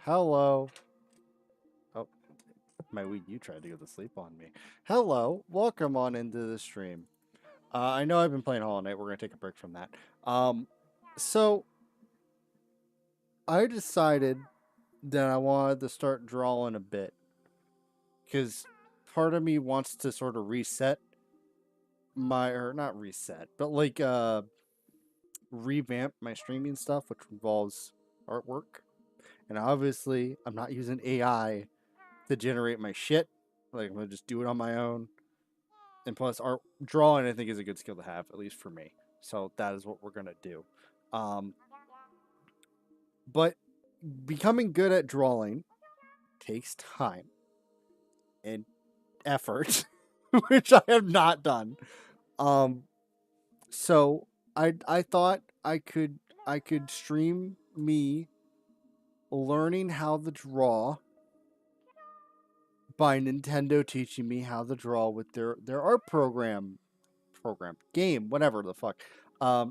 Hello. Oh, my Wii U tried to go to sleep on me. Hello. Welcome on into the stream. I know I've been playing Hollow Knight. We're going to take a break from that. So I decided that I wanted to start drawing a bit because part of me wants to sort of reset or not reset, but like revamp my streaming stuff, which involves artwork. And obviously, I'm not using AI to generate my shit. Like, I'm gonna just do it on my own. And plus, art drawing, I think, is a good skill to have, at least for me. So that is what we're gonna do. Um, but becoming good at drawing takes time and effort, which I have not done. Um, so I thought I could stream me learning how to draw by Nintendo teaching me how to draw with their art game, whatever the fuck.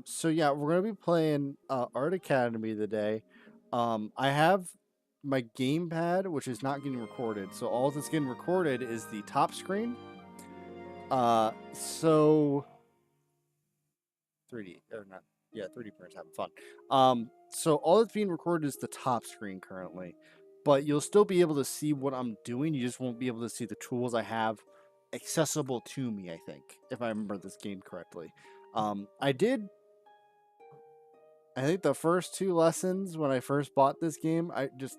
So yeah, we're gonna be playing Art Academy today. I have my gamepad, which is not getting recorded. So all that's getting recorded is the top screen. So 3D or not? Yeah, 3D printers having fun. So all that's being recorded is the top screen currently, but you'll still be able to see what I'm doing. You just won't be able to see the tools I have accessible to me. I think, if I remember this game correctly. I did. I think the first two lessons when I first bought this game, I just,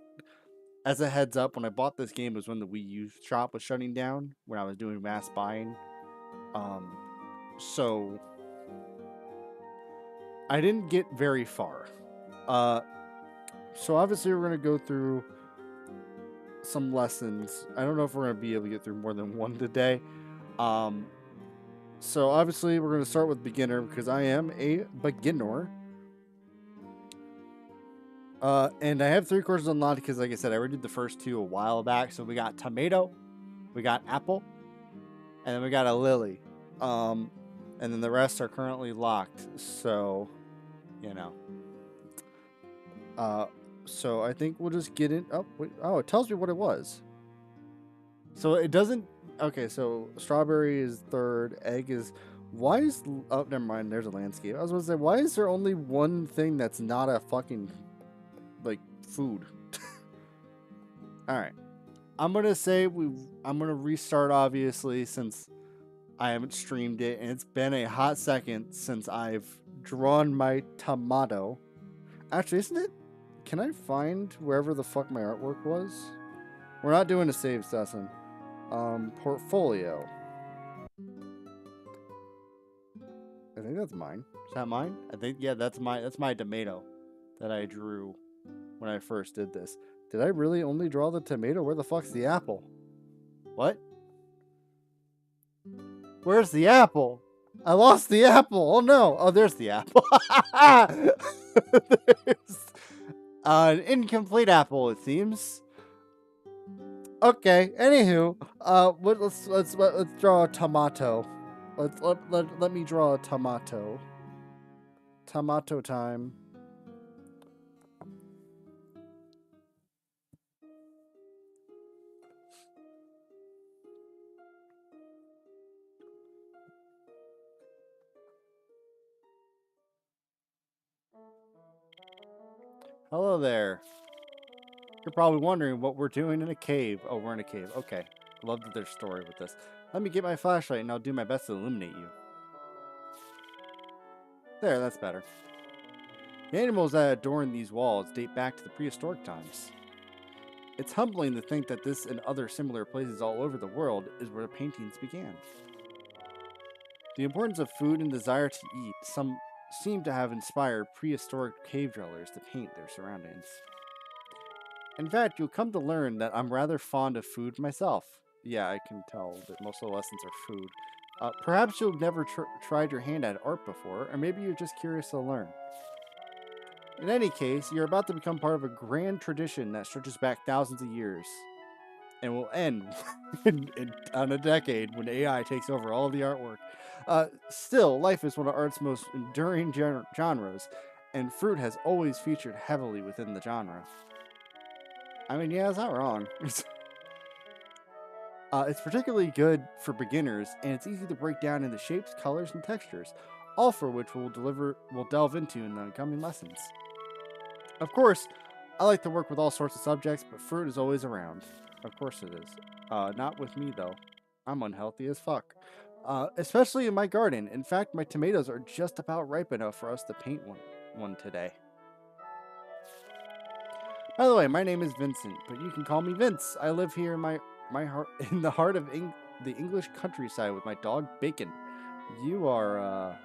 as a heads up, when I bought this game was when the Wii U shop was shutting down when I was doing mass buying. Um, so I didn't get very far. Uh, so obviously we're gonna go through some lessons. I don't know if we're gonna be able to get through more than one today. Um, so obviously we're gonna start with beginner because I am a beginner. And I have 3 courses unlocked because, like I said, I already did the first 2 a while back. So we got tomato, we got apple, and then we got a lily. And then the rest are currently locked. So, you know. So I think we'll just get in. Oh, wait, it tells me what it was. So it doesn't. Okay, so strawberry is 3rd. Egg is. Why is. Oh, never mind. There's a landscape. I was going to say, why is there only one thing that's not a fucking, like, food? Alright. I'm going to say I'm going to restart, obviously, since I haven't streamed it. And it's been a hot second since I've drawn my tomato. Actually, isn't it? Can I find wherever the fuck my artwork was? We're not doing a save session. Portfolio. I think that's mine. Is that mine? I think, yeah, that's my tomato that I drew when I first did this. Did I really only draw the tomato? Where the fuck's the apple? What? Where's the apple? I lost the apple. Oh no. Oh, there's the apple. There's an incomplete apple, it seems. Okay. Anywho, let's draw a tomato. Let me draw a tomato. Tomato time. Hello there. You're probably wondering what we're doing in a cave. Oh, we're in a cave. Okay. Love that there's story with this. Let me get my flashlight and I'll do my best to illuminate you. There, that's better. The animals that adorn these walls date back to the prehistoric times. It's humbling to think that this and other similar places all over the world is where the paintings began. The importance of food and desire to eat some seem to have inspired prehistoric cave dwellers to paint their surroundings. In fact, you'll come to learn that I'm rather fond of food myself. Yeah, I can tell that most of the lessons are food. Perhaps you've never tried your hand at art before, or maybe you're just curious to learn. In any case, you're about to become part of a grand tradition that stretches back thousands of years and will end on a decade when AI takes over all the artwork. Still, life is one of art's most enduring genres, and fruit has always featured heavily within the genre. I mean, yeah, it's not wrong. It's particularly good for beginners, and it's easy to break down into shapes, colors, and textures, all for which we'll delve into in the coming lessons. Of course, I like to work with all sorts of subjects, but fruit is always around. Of course it is. Not with me, though. I'm unhealthy as fuck. Especially in my garden. In fact, my tomatoes are just about ripe enough for us to paint one today. By the way, my name is Vincent, but you can call me Vince. I live here in my heart, in the heart of the English countryside with my dog Bacon. You are,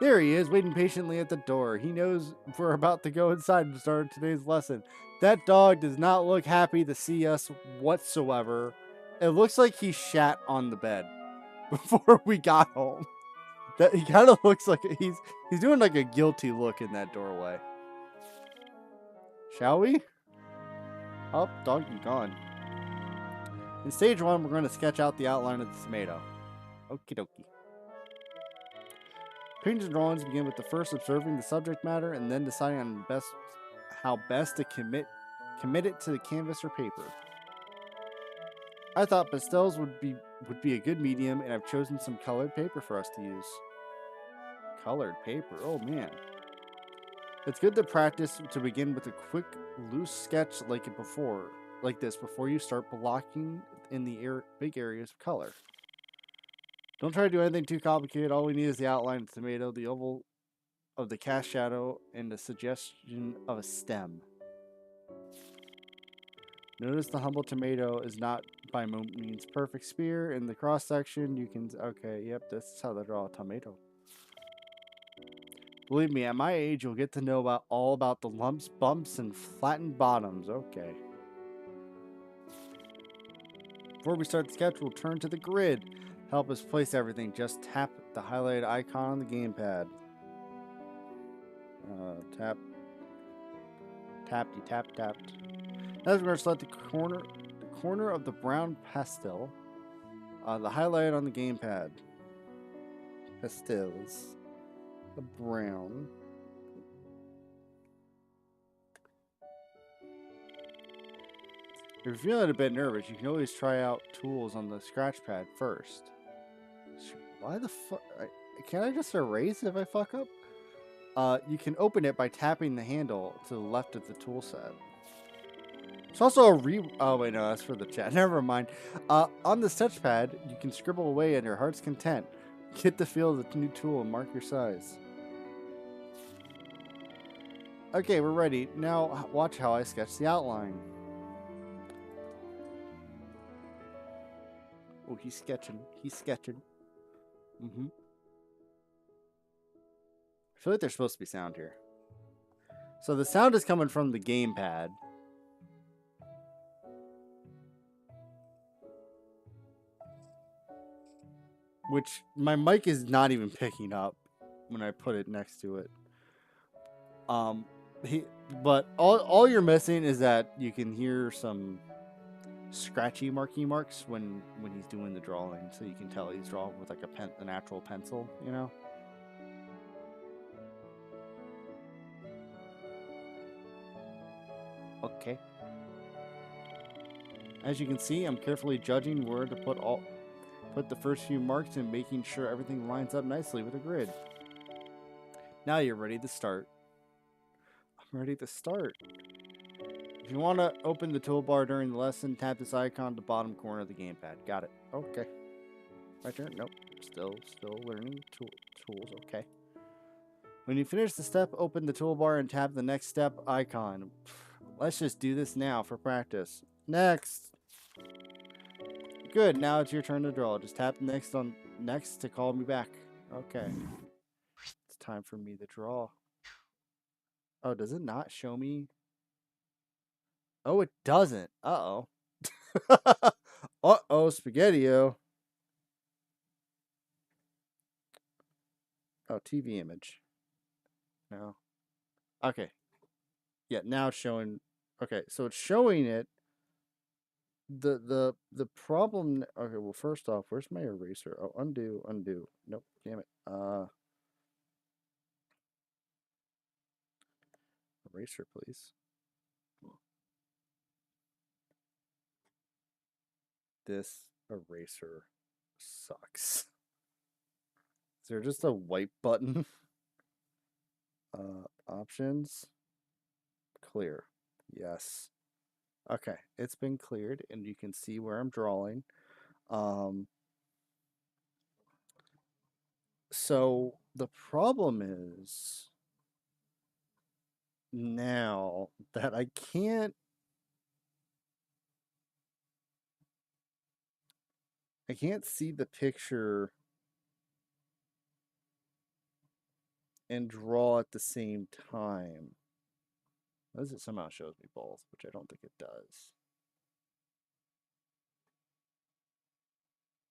There he is, waiting patiently at the door. He knows we're about to go inside and start today's lesson. That dog does not look happy to see us whatsoever. It looks like he shat on the bed before we got home. That he kind of looks like he's doing like a guilty look in that doorway. Shall we? Oh, dog, you gone. In stage 1, we're going to sketch out the outline of the tomato. Okie dokie. Painting drawings begin with the first observing the subject matter and then deciding on how best to commit it to the canvas or paper. I thought pastels would be a good medium, and I've chosen some colored paper for us to use. Colored paper, oh man. It's good to practice to begin with a quick, loose sketch like this before you start blocking in the big areas of color. Don't try to do anything too complicated. All we need is the outline of the tomato, the oval of the cast shadow, and the suggestion of a stem. Notice the humble tomato is not by no means perfect spear. In the cross section, you can... Okay, yep, this is how they draw a tomato. Believe me, at my age, you'll get to know all about the lumps, bumps, and flattened bottoms. Okay. Before we start the sketch, we'll turn to the grid. Help us place everything. Just tap the highlighted icon on the gamepad. Tapped. Now we're going to select the corner of the brown pastel. The highlight on the gamepad. Pastels. The brown. If you're feeling a bit nervous, you can always try out tools on the scratch pad first. Why the fuck? Can't I just erase if I fuck up? You can open it by tapping the handle to the left of the tool set. It's also a oh wait, no, that's for the chat. Never mind. On the touchpad, you can scribble away at your heart's content. Get the feel of the new tool and mark your size. Okay, we're ready. Now watch how I sketch the outline. Oh, he's sketching. He's sketching. Mm-hmm. I feel like there's supposed to be sound here. So the sound is coming from the gamepad. Which my mic is not even picking up when I put it next to it. But all you're missing is that you can hear some scratchy marky marks when he's doing the drawing, so you can tell he's drawing with like an actual pencil, you know. Okay. As you can see, I'm carefully judging where to put the first few marks and making sure everything lines up nicely with a grid. Now you're ready to start. I'm ready to start. If you want to open the toolbar during the lesson, tap this icon at the bottom corner of the gamepad. Got it. Okay. Right there? Nope. Still learning tools. Okay. When you finish the step, open the toolbar and tap the next step icon. Let's just do this now for practice. Next. Good. Now it's your turn to draw. Just tap next to call me back. Okay. It's time for me to draw. Oh, does it not show me? Oh, it doesn't. Uh-oh. Uh-oh, Spaghetti-O. Oh, TV image. No. Okay. Yeah, now it's showing. Okay, so it's showing it. The problem. Okay, well, first off, where's my eraser? Oh, undo. Nope, damn it. Eraser, please. This eraser sucks. Is there just a white button? Options. Clear. Yes. Okay, it's been cleared, and you can see where I'm drawing. So the problem is now that I can't see the picture and draw at the same time. Unless it somehow shows me both, which I don't think it does.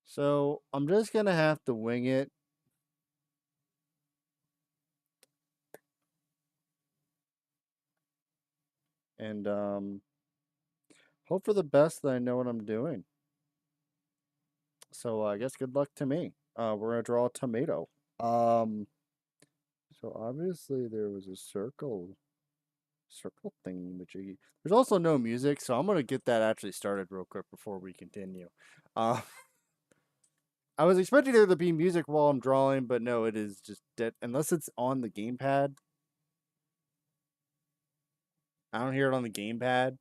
So I'm just going to have to wing it. And hope for the best that I know what I'm doing. So I guess good luck to me. We're going to draw a tomato. So obviously there was a circle thing, which there's also no music, so I'm gonna get that actually started real quick before we continue. I was expecting there to be music while I'm drawing, but no, it is just dead unless it's on the gamepad. I don't hear it on the gamepad.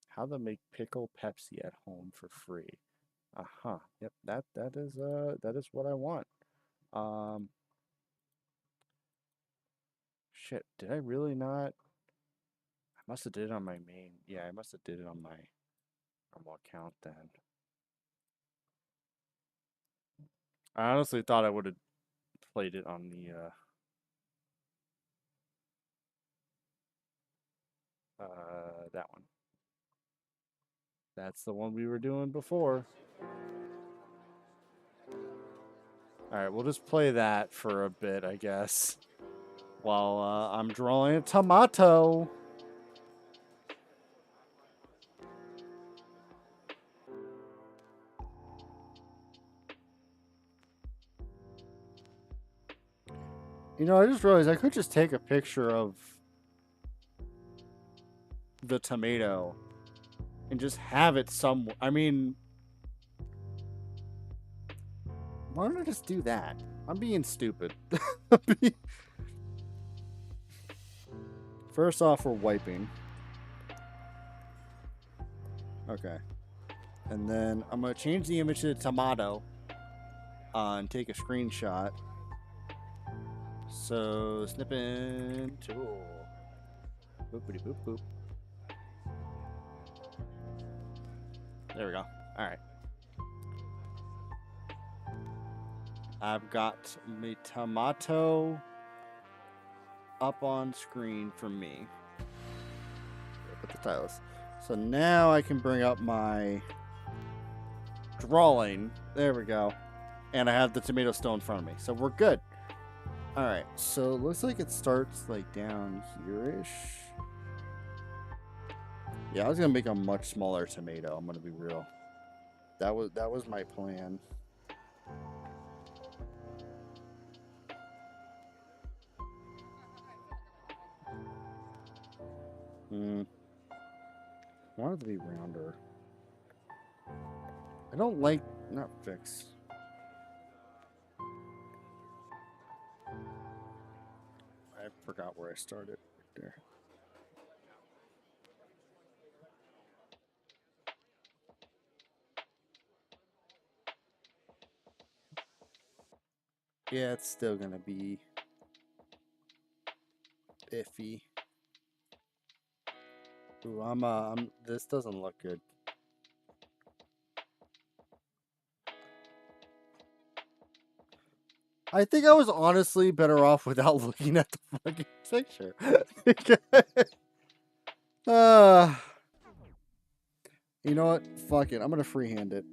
How to make pickle Pepsi at home for free. Yep, that is what I want. Shit, did I really not? I must have did it on my main. Yeah, I must have did it on my normal account then. I honestly thought I would have played it on the that one. That's the one we were doing before. Alright, we'll just play that for a bit, I guess. While I'm drawing a tomato. You know, I just realized I could just take a picture of the tomato and just have it somewhere. I mean, why don't I just do that? I'm being stupid. First off, we're wiping. Okay. And then I'm going to change the image to the tomato and take a screenshot. So, snipping tool. Boopity boop boop. There we go. All right. I've got my tomato up on screen for me. Put the stylus. So now I can bring up my drawing. There we go. And I have the tomato still in front of me. So we're good. All right. So it looks like it starts like down here-ish. Yeah, I was going to make a much smaller tomato. I'm going to be real. That was my plan. I want it to be rounder. I don't like... Not fix. I forgot where I started. Right there. Yeah, it's still gonna be iffy. Ooh, I'm. This doesn't look good. I think I was honestly better off without looking at the fucking picture. You know what? Fuck it. I'm gonna freehand it.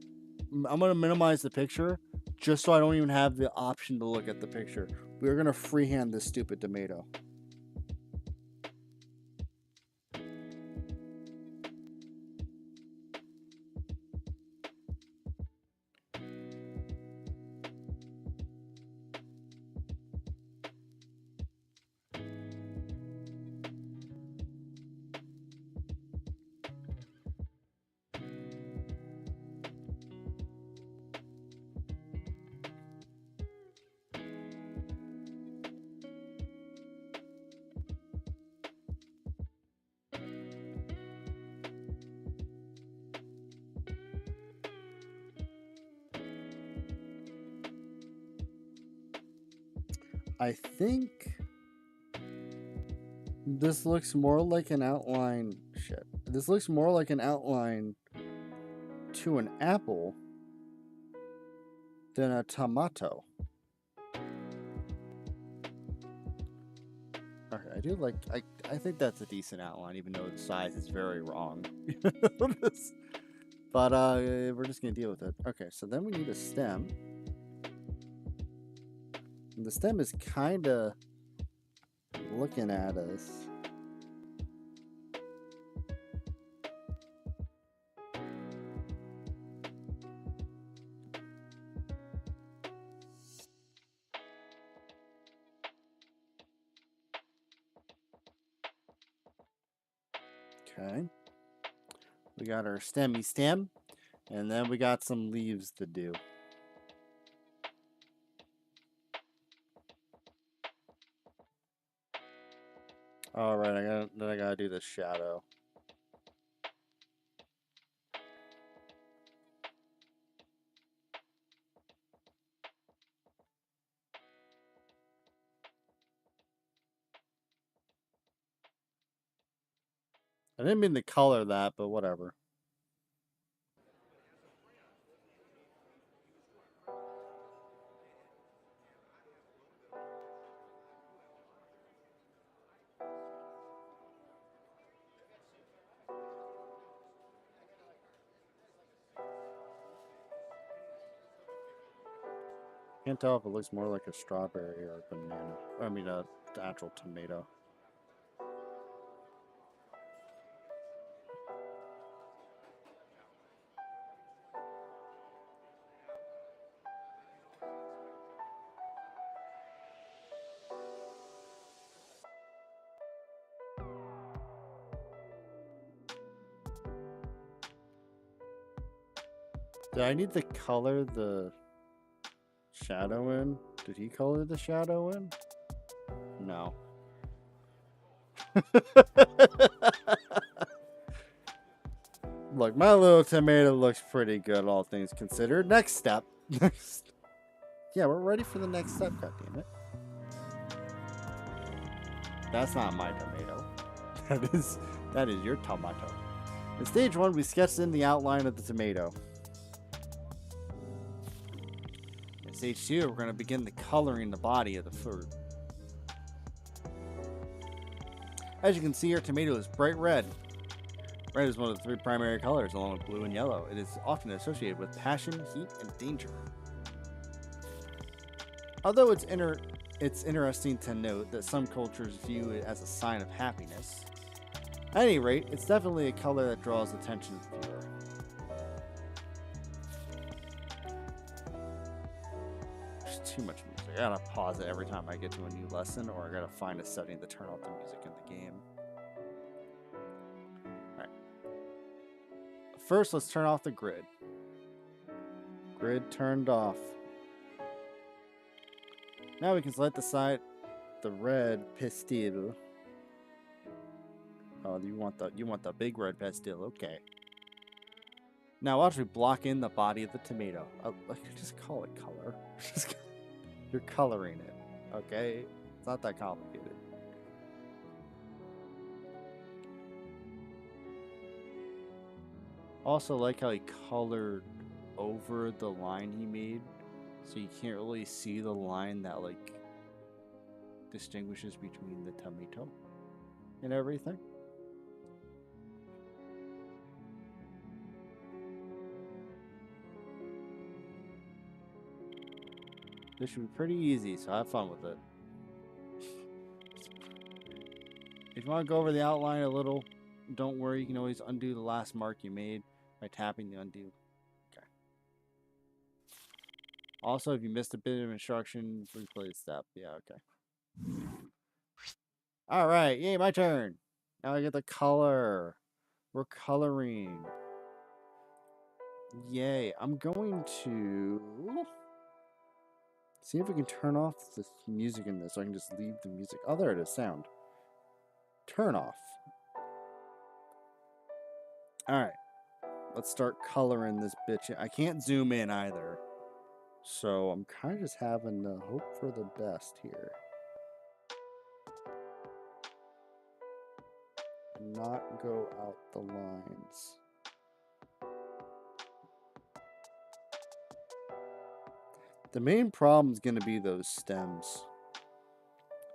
I'm gonna minimize the picture just so I don't even have the option to look at the picture. We're gonna freehand this stupid tomato. I think this looks more like an outline. Shit. This looks more like an outline to an apple than a tomato. Okay, I do like. I think that's a decent outline, even though the size is very wrong. But we're just gonna deal with it. Okay, so then we need a stem. And the stem is kind of looking at us. Okay. We got our stemmy stem, and then we got some leaves to do. All right, I gotta do the shadow. I didn't mean to color that, but whatever. Can't tell if it looks more like a strawberry or a banana. I mean, a actual tomato. Did I need to color the shadow in? Did he color the shadow in? No. Look, my little tomato looks pretty good, all things considered. Next step. Yeah, we're ready for the next step, goddammit. That's not my tomato. that is your tomato. In stage 1, we sketched in the outline of the tomato. In stage 2, we're going to begin the coloring the body of the fruit. As you can see, our tomato is bright red. Red is one of the 3 primary colors, along with blue and yellow. It is often associated with passion, heat, and danger. Although it's interesting to note that some cultures view it as a sign of happiness. At any rate, it's definitely a color that draws attention to the viewer. There's too much music. I gotta pause it every time I get to a new lesson, or I gotta find a setting to turn off the music in the game. Alright. First, let's turn off the grid. Grid turned off. Now we can select the red pastel. Oh, you want the big red pastel, okay. Now watch me block in the body of the tomato. Just call it color. You're coloring it, okay? It's not that complicated. Also like how he colored over the line he made, so you can't really see the line that like distinguishes between the tomato and everything. This should be pretty easy, so have fun with it. If you want to go over the outline a little, don't worry, you can always undo the last mark you made by tapping the undo. Okay. Also, if you missed a bit of instruction, replay the step. Yeah, okay. Alright, yay, my turn. Now I get the color. We're coloring. Yay. I'm going to see if we can turn off the music in this, so I can just leave the music. Oh, there it is, sound. Turn off. Alright. Let's start coloring this bitch. I can't zoom in either. So I'm kind of just having to hope for the best here. Not go out the lines. The main problem is going to be those stems.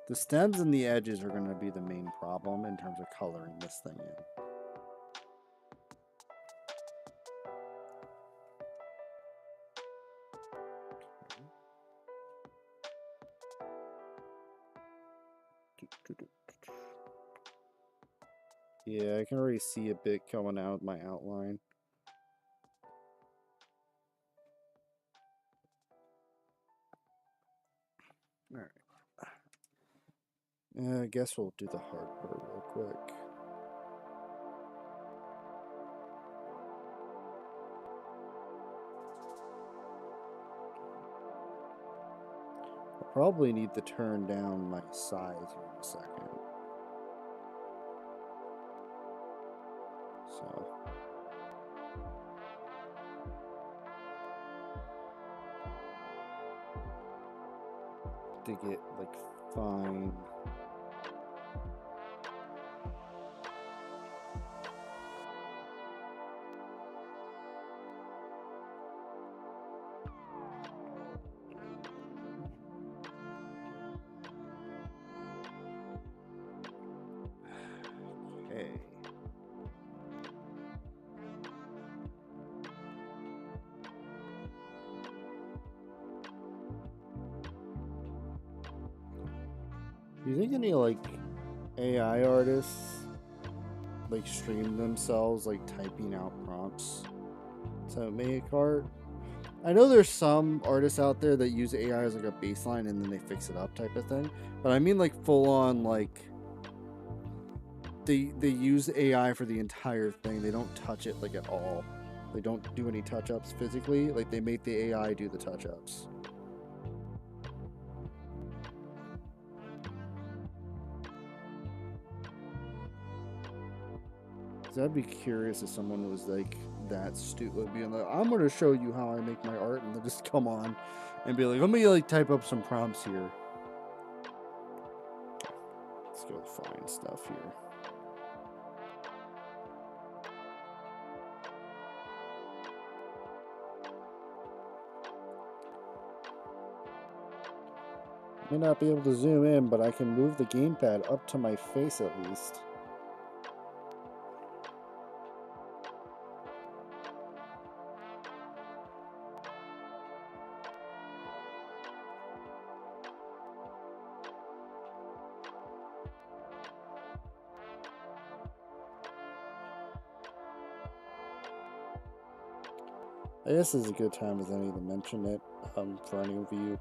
The stems and the edges are going to be the main problem in terms of coloring this thing in. Yeah, I can already see a bit coming out of my outline. Alright. I guess we'll do the hard part real quick. I'll probably need to turn down my size here in a second. So. To get like fine. Okay. Do you think any like AI artists like stream themselves like typing out prompts to make art? I know there's some artists out there that use AI as like a baseline and then they fix it up type of thing, but I mean like full on like they use AI for the entire thing. They don't touch it like at all. They don't do any touch-ups physically. Like they make the AI do the touch-ups. I'd be curious if someone was like that stupid, being like, I'm going to show you how I make my art, and they'll just come on and be like, let me like type up some prompts here. Let's go find stuff here. May not be able to zoom in, but I can move the gamepad up to my face at least. I guess this is a good time as any to mention it for any of you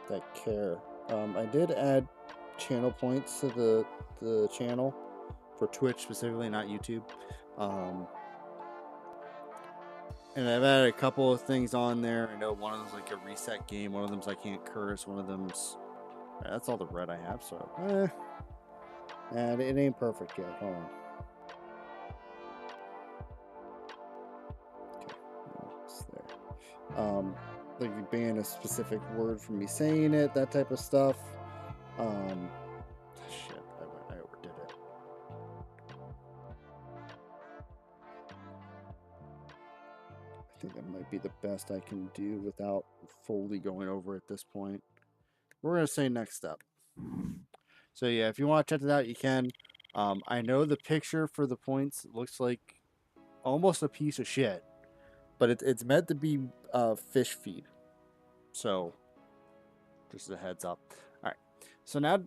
that care. I did add channel points to the channel for Twitch specifically, not YouTube. And I've added a couple of things on there. I know one of them's like a reset game. One of them's I can't curse. One of them's that's all the red I have. So, and it ain't perfect yet. Hold on. Okay, it's there. Like you ban a specific word from me saying it, that type of stuff. Shit, I overdid it. I think that might be the best I can do without fully going over at this point. We're gonna say next step. So yeah, if you want to check it out, you can. I know the picture for the points looks like almost a piece of shit, but it's meant to be fish feed. So just a heads up. All right. So now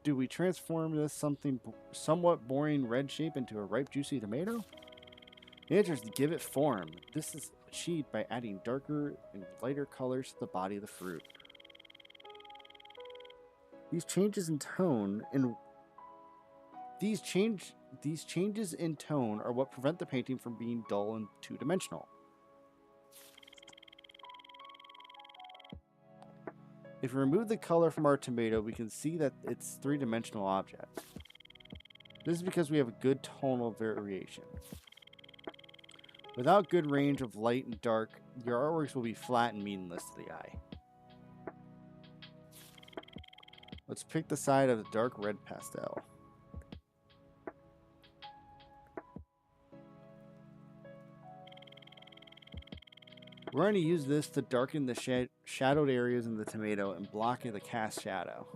do we transform this something somewhat boring red shape into a ripe juicy tomato? The answer is to give it form. This is achieved by adding darker and lighter colors to the body of the fruit. These changes in tone are what prevent the painting from being dull and two-dimensional. If we remove the color from our tomato, we can see that it's a three-dimensional object. This is because we have a good tonal variation. Without good range of light and dark, your artworks will be flat and meaningless to the eye. Let's pick the side of the dark red pastel. We're going to use this to darken the shadowed areas in the tomato and block the cast shadow.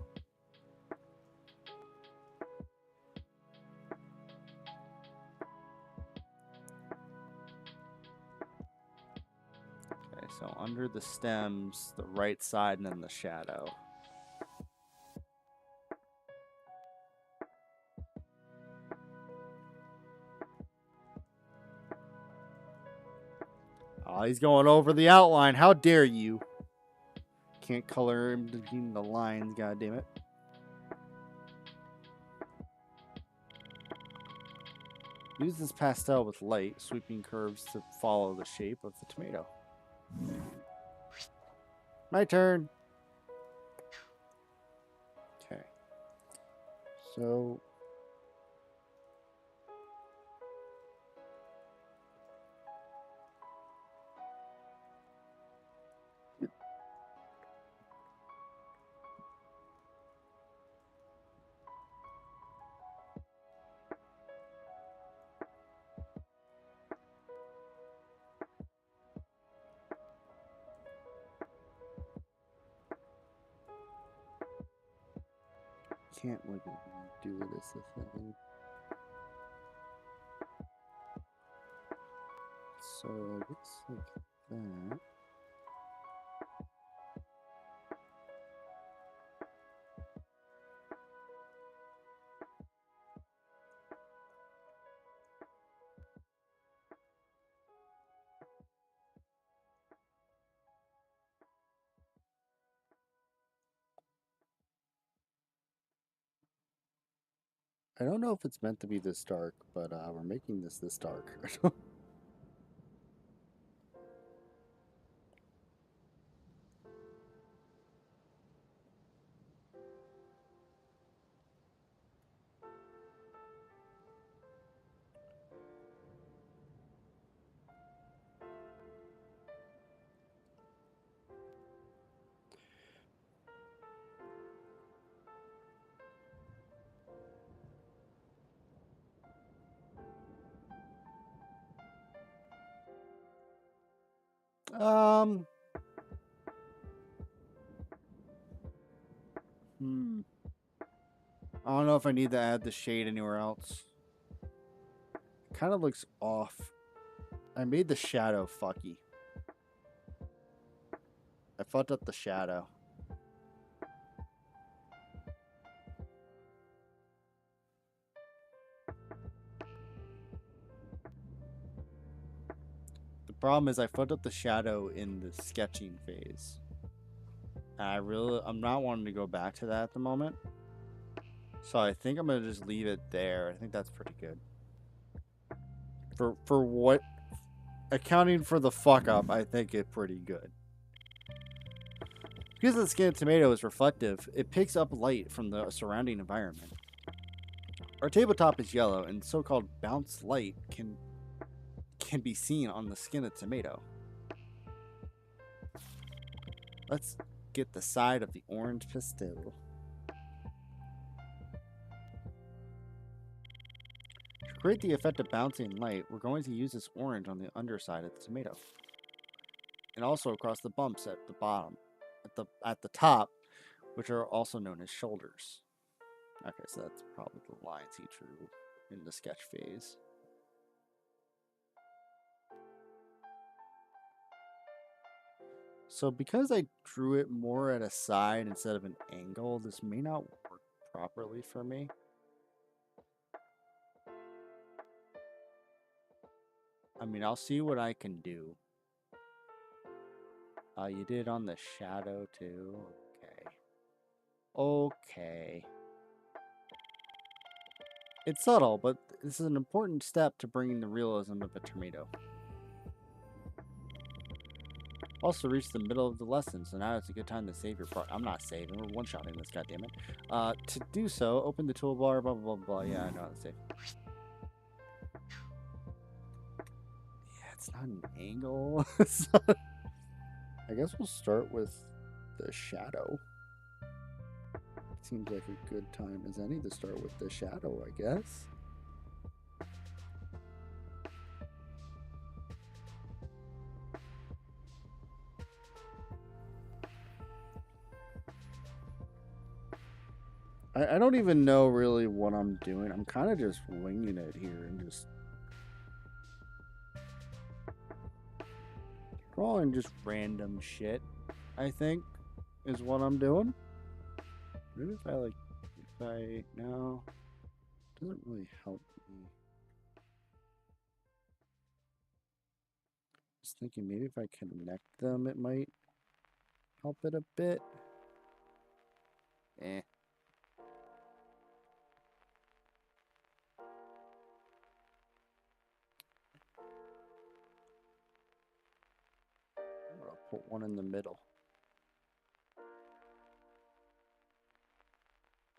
Okay, so under the stems, the right side, and then the shadow. Oh, he's going over the outline. How dare you? Can't color in between the lines, goddammit. Use this pastel with light, sweeping curves to follow the shape of the tomato. My turn. Okay. So... can't like do this thing. So it looks like that. I don't know if it's meant to be this dark, but we're making this dark. um, I don't know if I need to add the shade anywhere else. It kind of looks off. I made the shadow fucky. I fucked up the shadow. The problem is I fucked up the shadow in the sketching phase. I'm not wanting to go back to that at the moment. So I think I'm gonna just leave it there. I think that's pretty good. For what, accounting for the fuck up, I think it's pretty good. Because the skin of tomato is reflective, it picks up light from the surrounding environment. Our tabletop is yellow, and so-called bounce light can be seen on the skin of tomato. Let's get the side of the orange pastel. To create the effect of bouncing light, we're going to use this orange on the underside of the tomato. And also across the bumps at the bottom. At the top, which are also known as shoulders. Okay, so that's probably the lines he drew in the sketch phase. So because I drew it more at a side instead of an angle, this may not work properly for me. I mean, I'll see what I can do. You did on the shadow too. Okay. Okay. It's subtle, but this is an important step to bringing the realism of a tomato. Also reached the middle of the lesson, so now it's a good time to save your part. I'm not saving, we're one-shotting this, goddammit. To do so, open the toolbar, blah, blah, blah, blah. Yeah, I know how to save. Yeah, it's not an angle. I guess we'll start with the shadow. Seems like a good time as any to start with the shadow, I guess. I don't even know really what I'm doing. I'm kind of just winging it here and just drawing just random shit, I think, is what I'm doing. Maybe no, it doesn't really help me. Just thinking maybe if I connect them, it might help it a bit. Eh. I'll put one in the middle.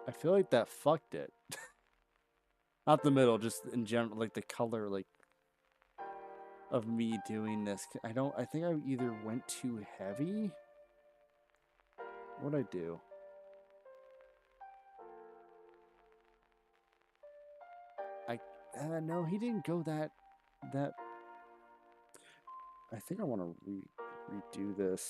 I feel like that fucked it. Not the middle, just in general, like the color, like, of me doing this. I think I either went too heavy. What'd I do? No, he didn't go that. I think I want to redo this.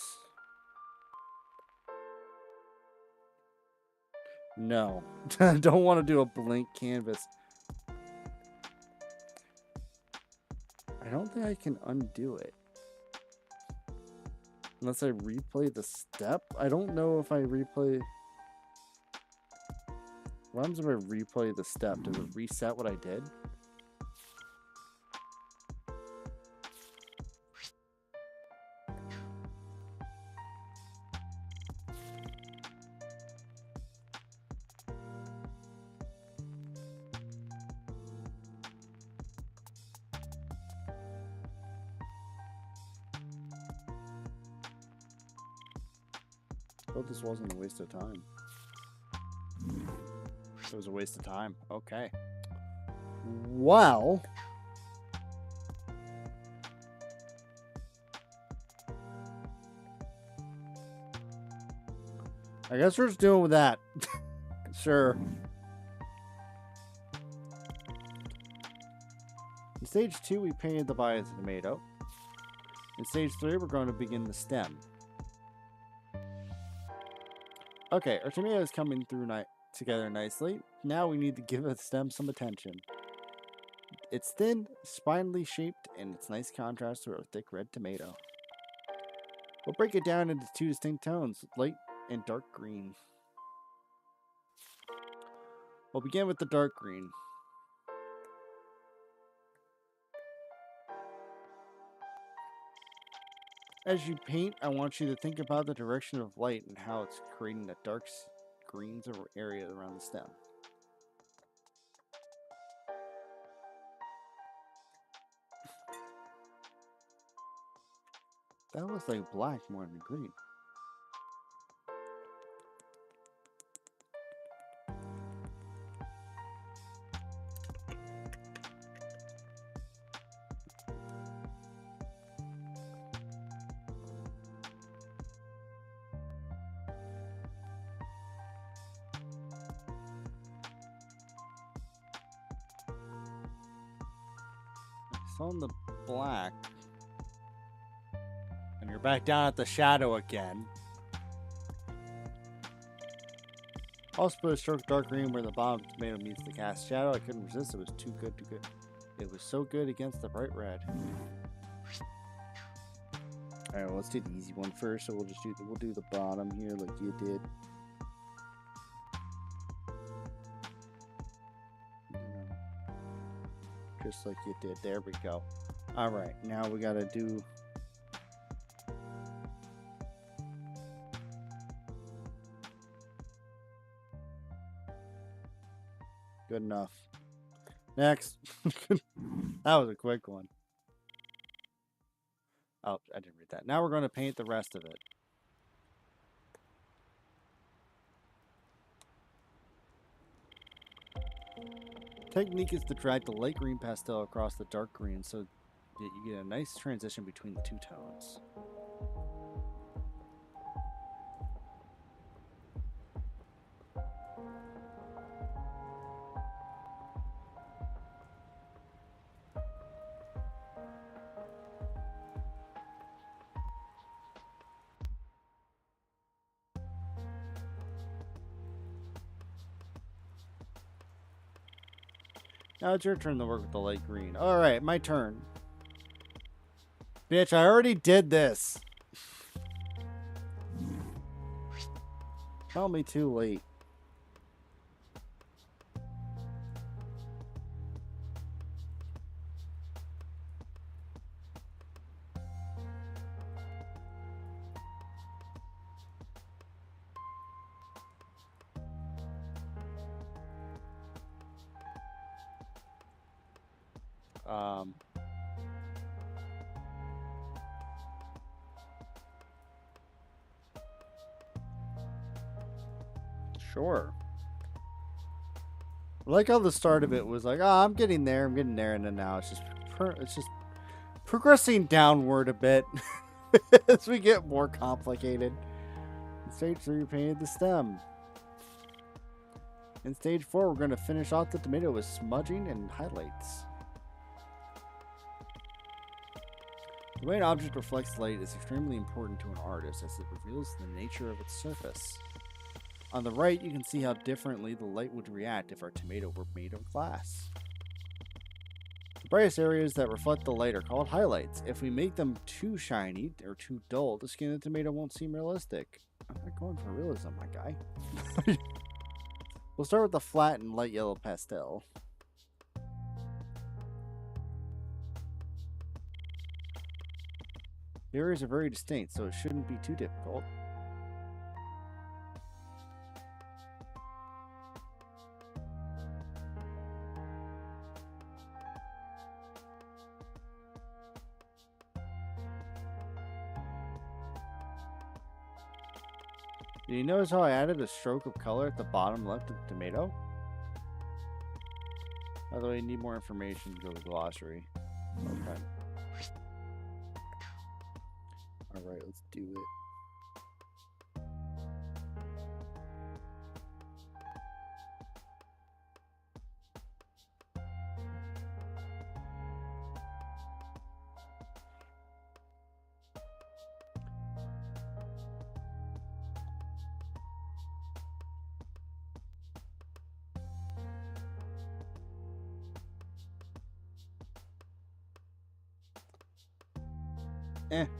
No, I don't want to do a blank canvas. I don't think I can undo it. Unless I replay the step. I don't know if I replay... What happens if I replay the step? Does it reset what I did? I hope this wasn't a waste of time. It was a waste of time. Okay. Well... I guess we're just doing with that. Sure. In stage 2, we painted the body of the tomato. In stage 3, we're going to begin the stem. Okay, our tomato is coming through together nicely. Now we need to give the stem some attention. It's thin, spinally shaped, and it's nice contrast to our thick red tomato. We'll break it down into two distinct tones, light and dark green. We'll begin with the dark green. As you paint, I want you to think about the direction of light and how it's creating the dark greens area around the stem. That looks like black more than green. It's on the black. And you're back down at the shadow again. Also put a stroke of dark green where the bottom tomato meets the cast shadow. I couldn't resist. It was too good, too good. It was so good against the bright red. Alright, well, let's do the easy one first. So we'll do the bottom here like you did. Just like you did. There we go. Alright, now we gotta do... Good enough. Next. That was a quick one. Oh, I didn't read that. Now we're going to paint the rest of it. Technique is to drag the light green pastel across the dark green so that you get a nice transition between the two tones. Now it's your turn to work with the light green. Alright, my turn. Bitch, I already did this. Tell me too late. Sure. I like how the start of it was like, oh, I'm getting there, and then now it's just progressing downward a bit as we get more complicated. In stage 3, we painted the stem. In stage 4, we're going to finish off the tomato with smudging and highlights. The way an object reflects light is extremely important to an artist as it reveals the nature of its surface. On the right, you can see how differently the light would react if our tomato were made of glass. The brightest areas that reflect the light are called highlights. If we make them too shiny or too dull, the skin of the tomato won't seem realistic. I'm not going for realism, my guy. We'll start with the flat and light yellow pastel. The areas are very distinct, so it shouldn't be too difficult. Did you notice how I added a stroke of color at the bottom left of the tomato? By the way, you need more information, go to the glossary. Okay. Alright, let's do it.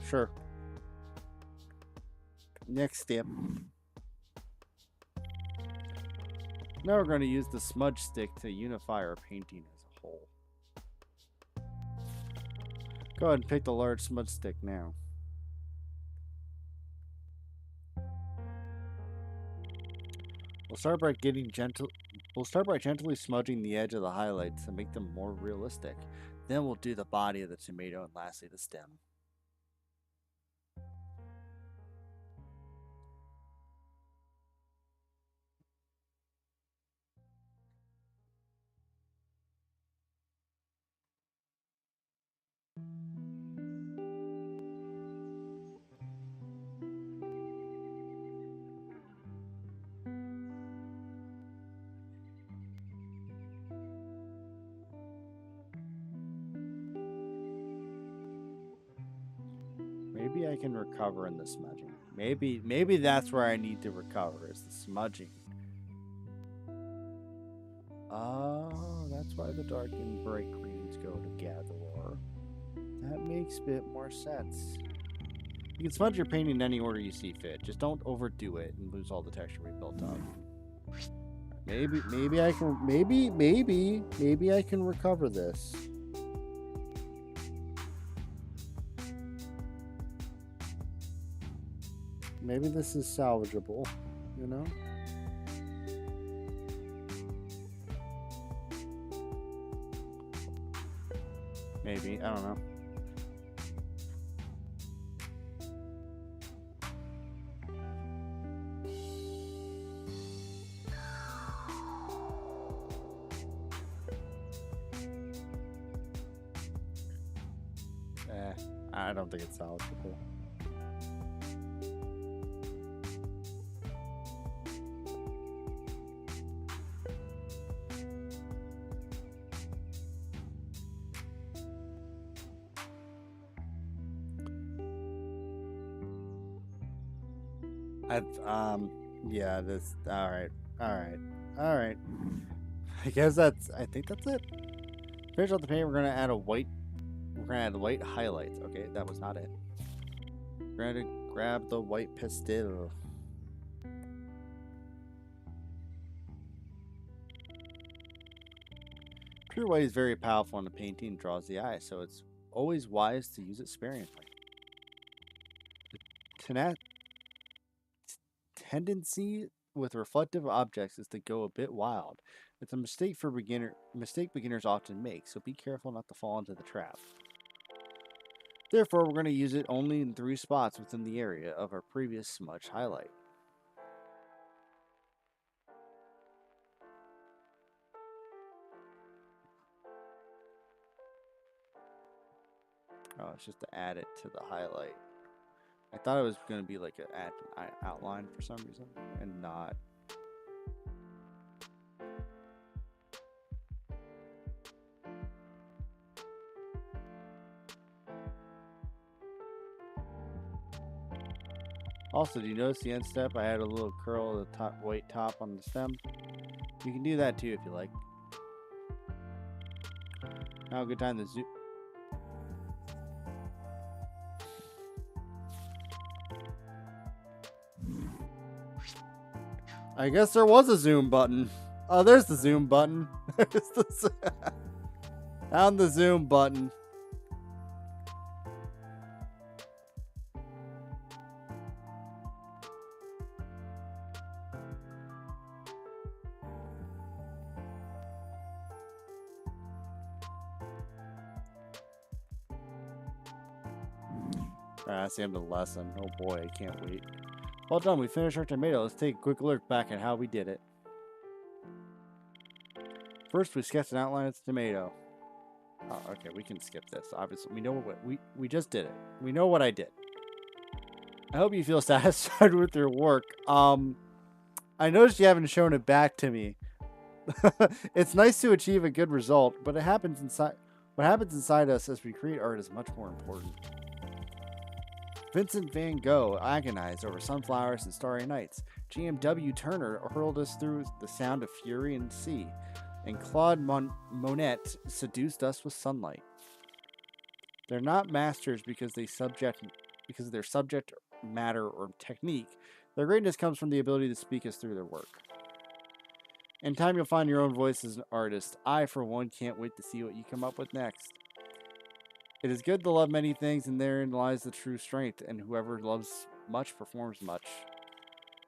Sure. Next step. Now we're going to use the smudge stick to unify our painting as a whole. Go ahead and pick the large smudge stick now. We'll start by gently smudging the edge of the highlights to make them more realistic. Then we'll do the body of the tomato and lastly the stem. Maybe I can recover in the smudging. Maybe that's where I need to recover, is the smudging. Oh, that's why the dark and bright greens go together. That makes a bit more sense. You can smudge your painting in any order you see fit. Just don't overdo it and lose all the texture we built up. Maybe I can recover this. Maybe this is salvageable, you know? Maybe, I don't know. I don't think it's salvageable. Yeah, this, all right. I think that's it. Finish off the paint, we're gonna add white highlights. Okay, that was not it. We're gonna grab the white pastel. Pure white is very powerful in a painting and draws the eye, so it's always wise to use it sparingly. The tendency with reflective objects is to go a bit wild. It's a mistake beginners often make, so be careful not to fall into the trap. Therefore, we're going to use it only in 3 spots within the area of our previous smudge highlight. Oh, it's just to add it to the highlight. I thought it was going to be like an outline for some reason, and not. Also, do you notice the end step? I had a little curl of the white top on the stem. You can do that too if you like. Now a good time to zoom. I guess there was a zoom button. Oh, there's the zoom button. Found the zoom button. That's the end of the lesson. Oh boy, I can't wait. Well done, we finished our tomato. Let's take a quick look back at how we did it. First, we sketched an outline of the tomato. Oh, okay, we can skip this. Obviously, we know what we just did it. We know what I did. I hope you feel satisfied with your work. I noticed you haven't shown it back to me. It's nice to achieve a good result, but what happens inside us as we create art is much more important. Vincent van Gogh agonized over sunflowers and starry nights. G.M.W. Turner hurled us through the sound of fury and sea. And Claude Monet seduced us with sunlight. They're not masters because of their subject matter or technique. Their greatness comes from the ability to speak us through their work. In time, you'll find your own voice as an artist. I, for one, can't wait to see what you come up with next. It is good to love many things, and therein lies the true strength. And whoever loves much performs much.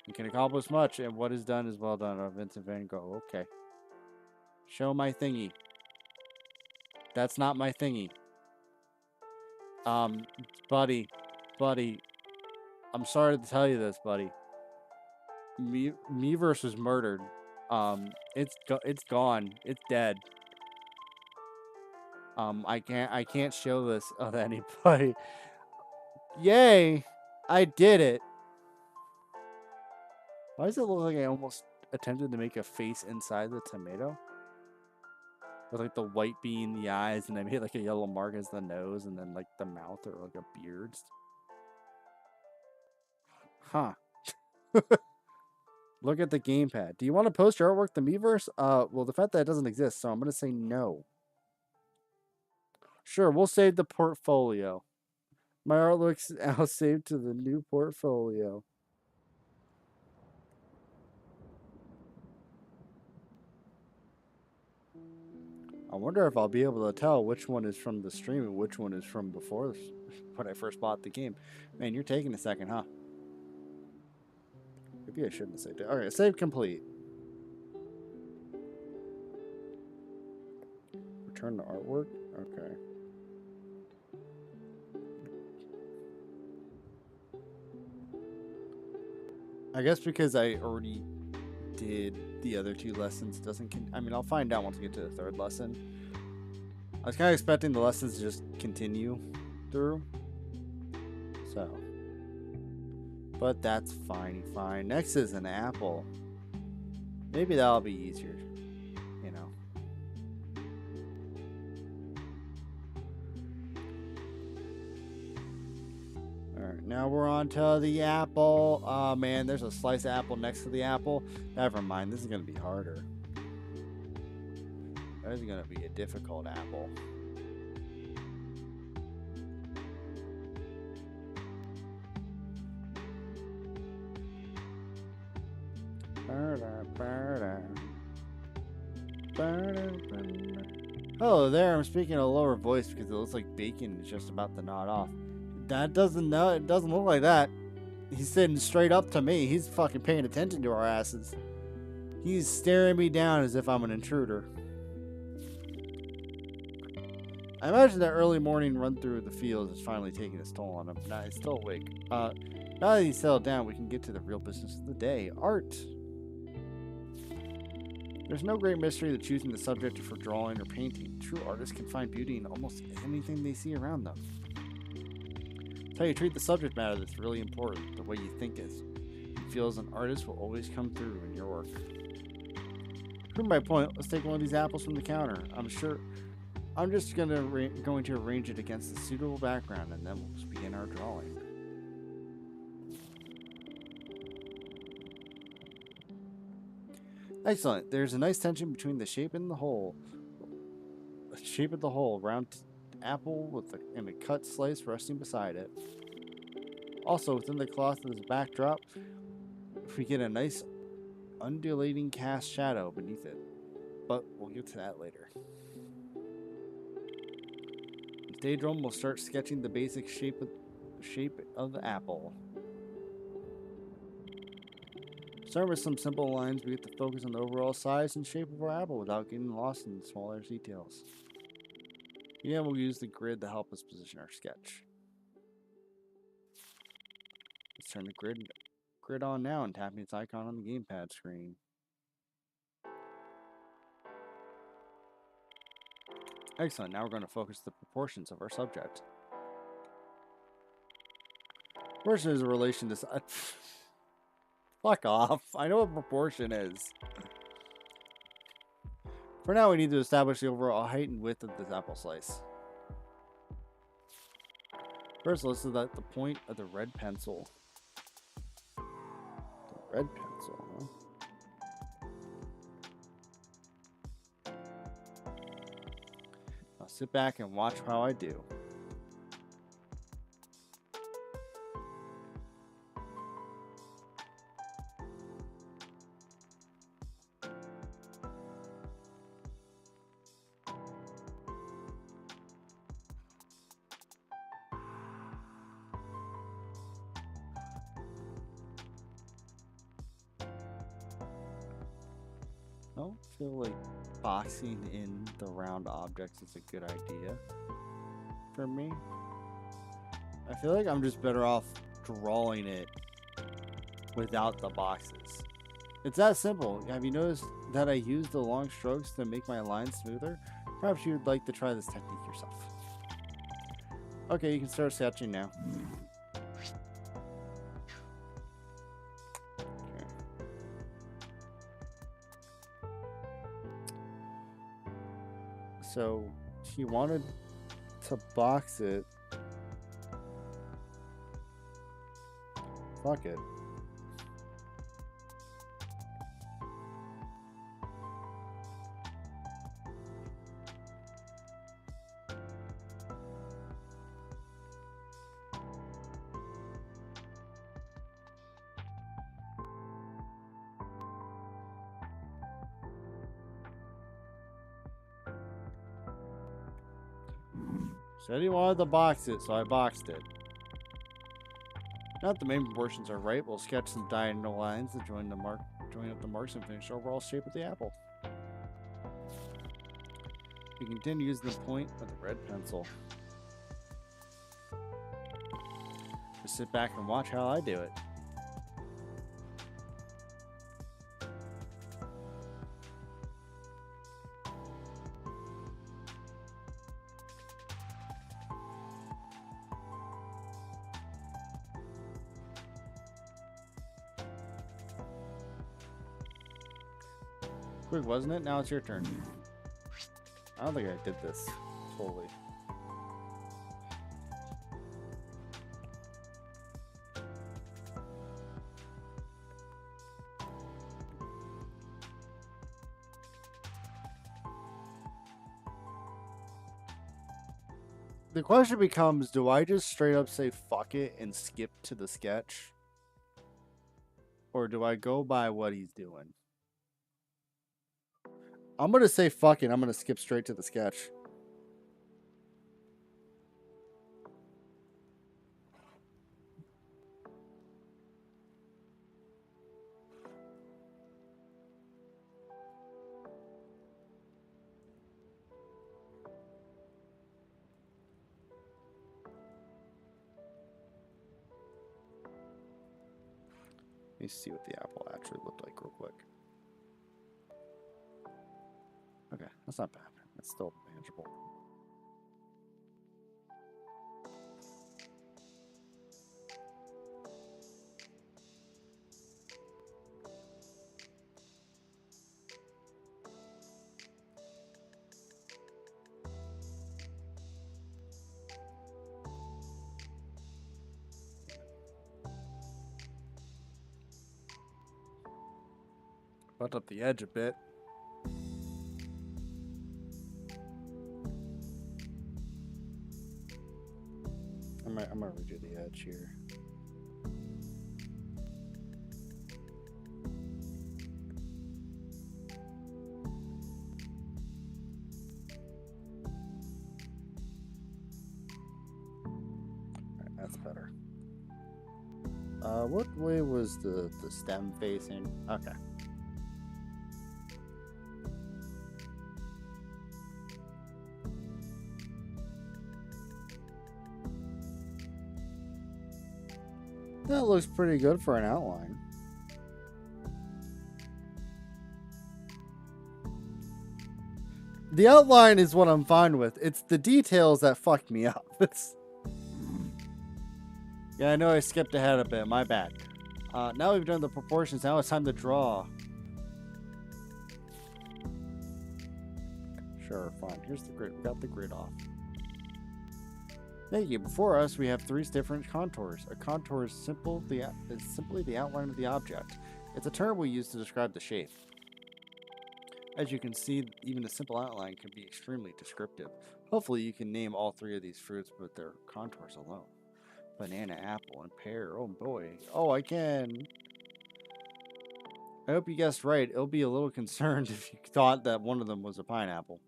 You can accomplish much, and what is done is well done. Vincent Van Gogh. Okay. Show my thingy. That's not my thingy. Um, buddy, I'm sorry to tell you this, buddy. Miiverse was murdered. It's gone. It's dead. I can't show this of anybody. Yay! I did it. Why does it look like I almost attempted to make a face inside the tomato? With like the white being the eyes, and I made like a yellow mark as the nose, and then like the mouth or like a beard. Huh. Look at the gamepad. Do you want to post your artwork to Miiverse? Well, the fact that it doesn't exist, so I'm gonna say no. Sure, we'll save the portfolio. My artwork's now saved to the new portfolio. I wonder if I'll be able to tell which one is from the stream and which one is from before when I first bought the game. Man, you're taking a second, huh? Maybe I shouldn't have saved it. Alright, save complete. Return the artwork? Okay. I guess because I already did the other two lessons doesn't I mean, I'll find out once we get to the third lesson. I was kind of expecting the lessons to just continue through. So. But that's fine. Next is an apple. Maybe that'll be easier. You know. Alright, now we're on to the apple. Oh man, there's a slice of apple next to the apple. Never mind, this is going to be harder. That is going to be a difficult apple. Hello there, I'm speaking in a lower voice because it looks like bacon is just about to nod off. That doesn't know, it doesn't look like that. He's sitting straight up to me. He's fucking paying attention to our asses. He's staring me down as if I'm an intruder. I imagine that early morning run through the fields is finally taking its toll on him. Nah, he's still awake. Now that he's settled down, we can get to the real business of the day. Art. There's no great mystery to choosing the subject for drawing or painting. True artists can find beauty in almost anything they see around them. It's how you treat the subject matter that's really important. The way you think is. You feel as an artist will always come through in your work. Prove my point. Let's take one of these apples from the counter. I'm just going to arrange it against a suitable background, and then we'll begin our drawing. Excellent. There's a nice tension between the shape and the hole. The shape of the hole, round apple and a cut slice resting beside it. Also, within the cloth of this backdrop, we get a nice undulating cast shadow beneath it. But we'll get to that later. The stage one will start sketching the basic shape of the apple. Start with some simple lines. We get to focus on the overall size and shape of our apple without getting lost in the smaller details. Yeah, we'll use the grid to help us position our sketch. Let's turn the grid on now and tapping its icon on the gamepad screen. Excellent. Now we're going to focus the proportions of our subject. Proportion is a relation to... Fuck off. I know what proportion is. For now, we need to establish the overall height and width of this apple slice. First, let's look at the point of the red pencil. The red pencil, huh? Now sit back and watch how I do. I don't feel like boxing in the round objects is a good idea for me. I feel like I'm just better off drawing it without the boxes. It's that simple. Have you noticed that I use the long strokes to make my lines smoother? Perhaps you'd like to try this technique yourself. Okay, you can start sketching now. Okay. So he wanted to box it. Fuck it. Said he wanted to box it, so I boxed it. Now that the main proportions are right, we'll sketch some diagonal lines to join up the marks and finish the overall shape of the apple. We continue using the point of the red pencil. Just sit back and watch how I do it. Quick, wasn't it? Now it's your turn. I don't think I did this fully. The question becomes, do I just straight up say fuck it and skip to the sketch? Or do I go by what he's doing? I'm going to say fuck it. I'm going to skip straight to the sketch. Let me see what the apple actually looked like real quick. Okay, that's not bad. That's still manageable. Butt up the edge a bit. I'm gonna redo the edge here. Alright, that's better. What way was the stem facing? Okay. That looks pretty good for an outline. The outline is what I'm fine with. It's the details that fuck me up. Yeah, I know I skipped ahead a bit. My bad. Now we've done the proportions. Now it's time to draw. Sure, fine. Here's the grid. We got the grid off. Thank you. Before us, we have three different contours. A contour is simply the outline of the object. It's a term we use to describe the shape. As you can see, even a simple outline can be extremely descriptive. Hopefully, you can name all three of these fruits with their contours alone. Banana, apple, and pear. Oh boy. Oh, I can. I hope you guessed right. It'll be a little concerned if you thought that one of them was a pineapple.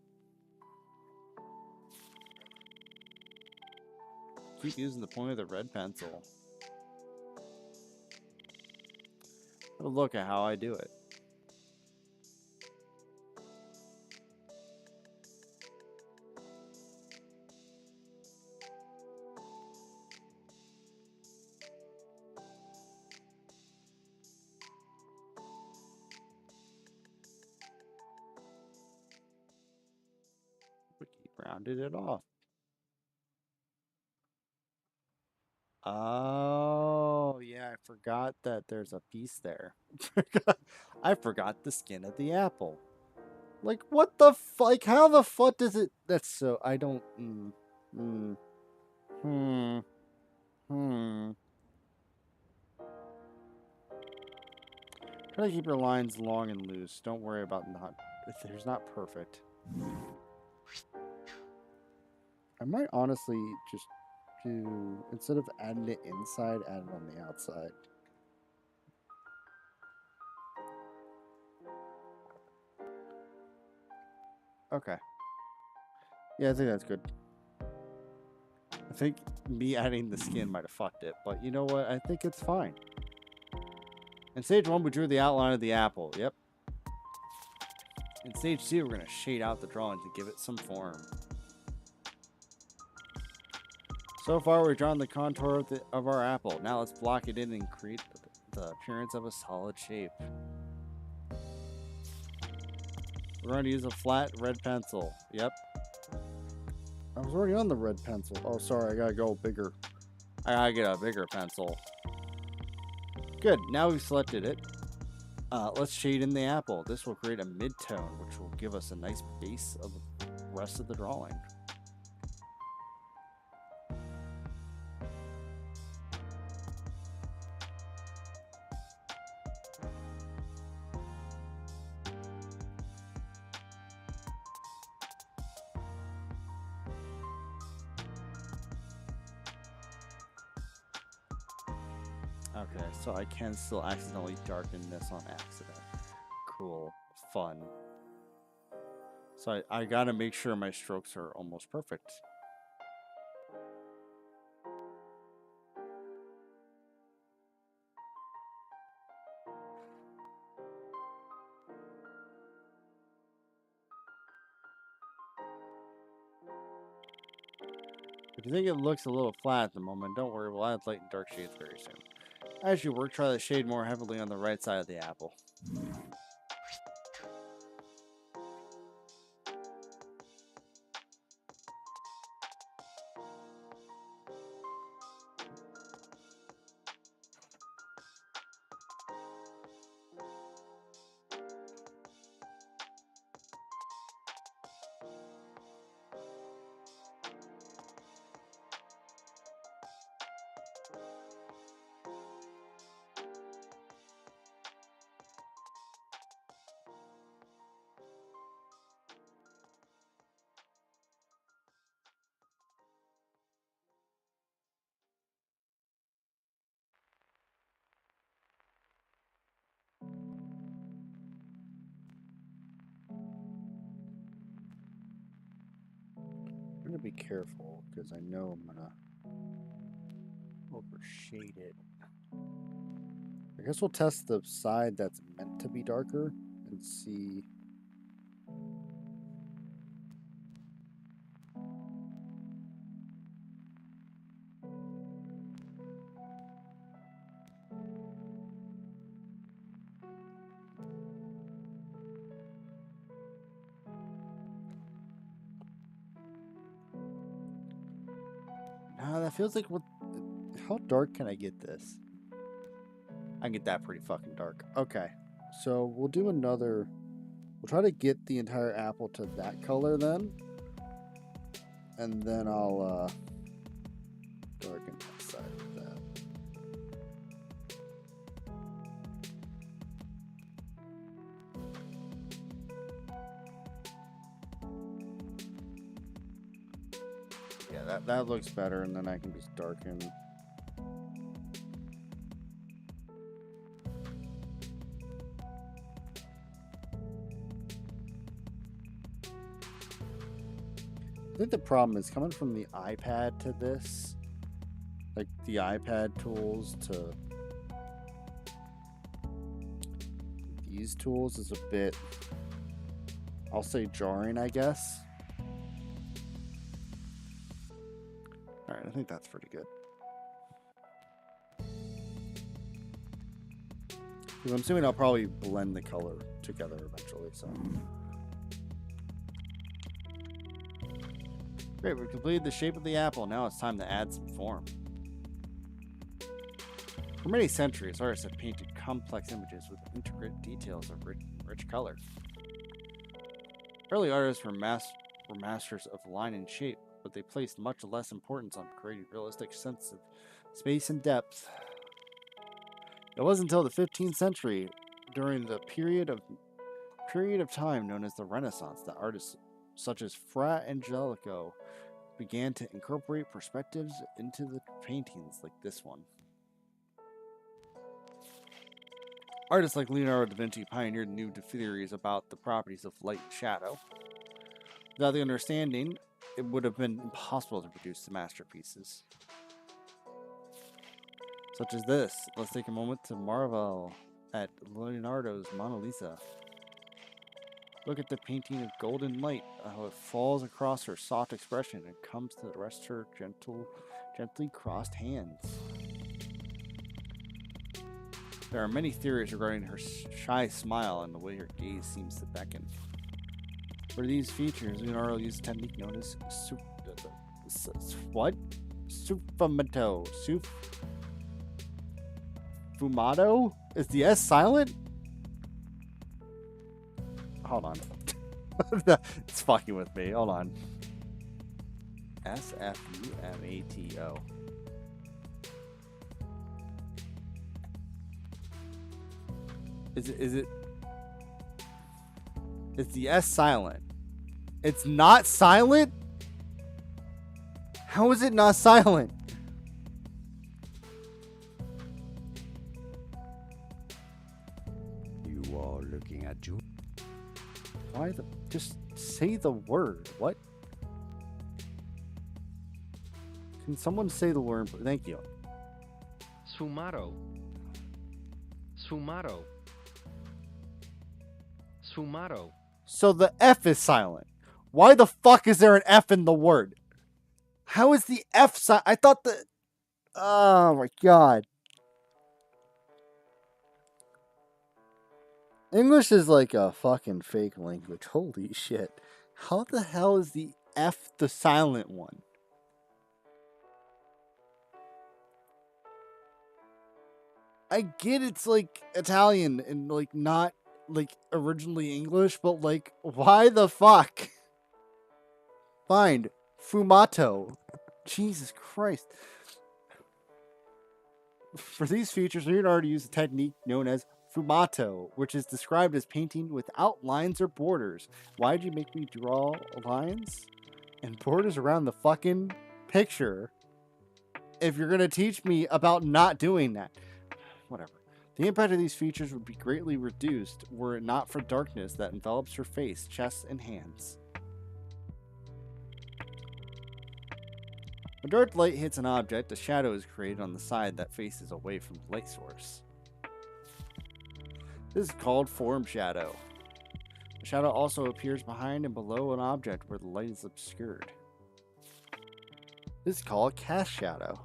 Keep using the point of the red pencil. Have a look at how I do it. Rounded it off. Oh, yeah, I forgot that there's a piece there. I forgot the skin of the apple. Like, what the like, how the fuck does it... That's so... I don't... Hmm. Try to keep your lines long and loose. Don't worry about not... There's not perfect. I might honestly just do... Instead of adding it inside, add it on the outside. Okay. Yeah, I think that's good. I think me adding the skin might have fucked it, but you know what? I think it's fine. In stage 1, we drew the outline of the apple. Yep. In stage 2, we're going to shade out the drawing to give it some form. So far, we've drawn the contour of our apple. Now let's block it in and create the appearance of a solid shape. We're going to use a flat red pencil. Yep. I was already on the red pencil. Oh, sorry. I got to go bigger. I got to get a bigger pencil. Good. Now we've selected it. Let's shade in the apple. This will create a mid-tone, which will give us a nice base of the rest of the drawing. Okay, so I can still accidentally darken this on accident. Cool. Fun. So I gotta make sure my strokes are almost perfect. If you think it looks a little flat at the moment, don't worry, we'll add light and dark shades very soon. As you work, try to shade more heavily on the right side of the apple. I'm gonna be careful because I know I'm gonna overshade it. I guess we'll test the side that's meant to be darker and see. Nah, that feels like what... How dark can I get this? I can get that pretty fucking dark. Okay, so we'll do another... We'll try to get the entire apple to that color then. And then I'll darken that side with that. Yeah, that looks better, and then I can just darken. I think the problem is coming from the iPad to this, like the iPad tools to these tools is a bit, I'll say jarring, I guess. All right, I think that's pretty good. Because I'm assuming I'll probably blend the color together eventually, so. Great, we've completed the shape of the apple. Now it's time to add some form. For many centuries, artists have painted complex images with intricate details of rich color. Early artists were masters of line and shape, but they placed much less importance on creating realistic sense of space and depth. It wasn't until the 15th century, during the period of time known as the Renaissance, that artists such as Fra Angelico began to incorporate perspectives into the paintings like this one. Artists like Leonardo da Vinci pioneered new theories about the properties of light and shadow. Without the understanding, it would have been impossible to produce the masterpieces. Such as this. Let's take a moment to marvel at Leonardo's Mona Lisa. Look at the painting of golden light, how it falls across her soft expression and comes to rest her gently crossed hands. There are many theories regarding her shy smile and the way her gaze seems to beckon. For these features, Leonardo used a technique known as Sfumato. Fumato? Is the S silent? Hold on. It's fucking with me. Hold on. Sfumato. Is it? Is the S silent? It's not silent? How is it not silent? You are looking at you. Why the... Just say the word. What? Can someone say the word? Thank you. Sfumato. Sfumato. Sfumato. So the F is silent. Why the fuck is there an F in the word? How is the F silent? I thought the... Oh my god. English is like a fucking fake language. Holy shit. How the hell is the F the silent one? I get it's like Italian and like not like originally English, but like why the fuck? Fine. Fumato. Jesus Christ. For these features, we had already used a technique known as Fumato, which is described as painting without lines or borders. Why'd you make me draw lines and borders around the fucking picture if you're going to teach me about not doing that? Whatever. The impact of these features would be greatly reduced were it not for darkness that envelops her face, chest, and hands. When dark light hits an object, a shadow is created on the side that faces away from the light source. This is called form shadow. The shadow also appears behind and below an object where the light is obscured. This is called cast shadow.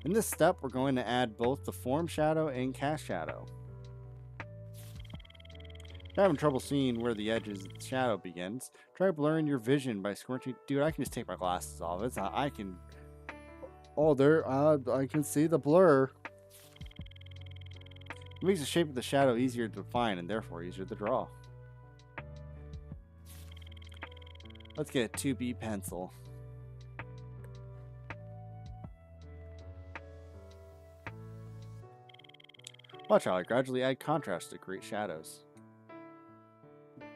In this step, we're going to add both the form shadow and cast shadow. If you're having trouble seeing where the edges of the shadow begins, try blurring your vision by squinting. Dude, I can just take my glasses off. It's not, I can... Oh, there, I can see the blur. It makes the shape of the shadow easier to define and therefore easier to draw. Let's get a 2B pencil. Watch how I gradually add contrast to create shadows. Okay,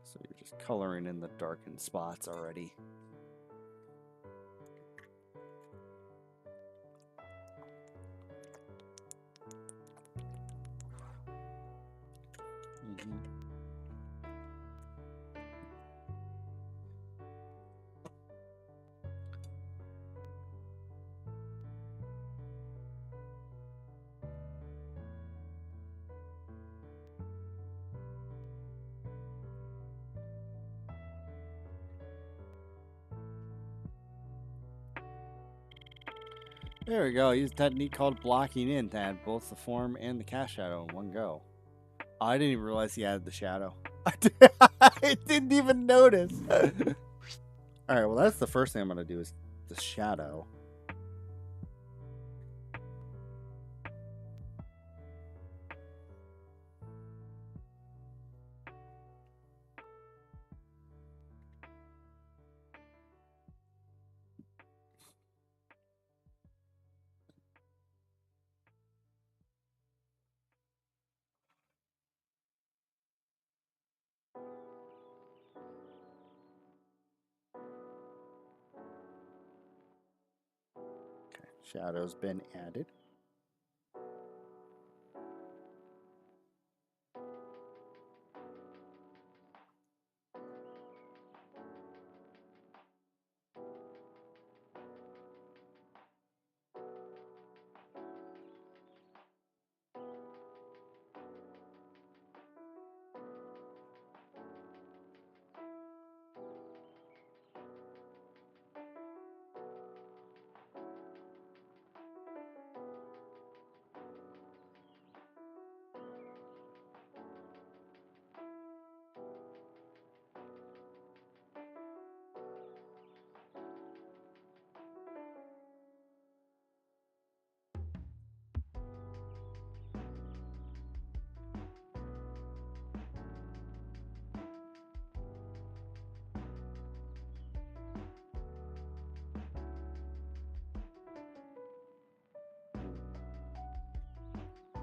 so you're just coloring in the darkened spots already. There we go. Use a technique called blocking in to add both the form and the cast shadow in one go. Oh, I didn't even realize he added the shadow. I didn't even notice. Alright, well that's the first thing I'm going to do is the shadow. Shadow's been added.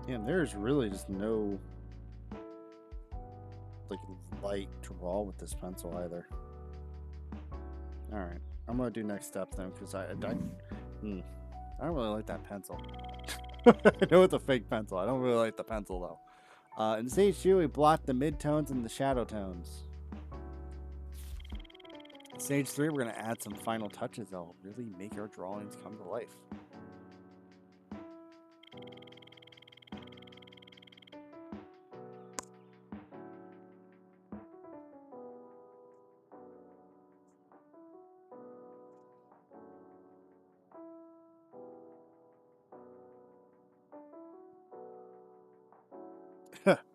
Damn, there's really just no like light draw with this pencil either. All right, I'm gonna do next step then because I don't really like that pencil. I know it's a fake pencil. I don't really like the pencil though. In stage 2, we block the midtones and the shadow tones. In stage 3, we're gonna add some final touches that'll really make our drawings come to life.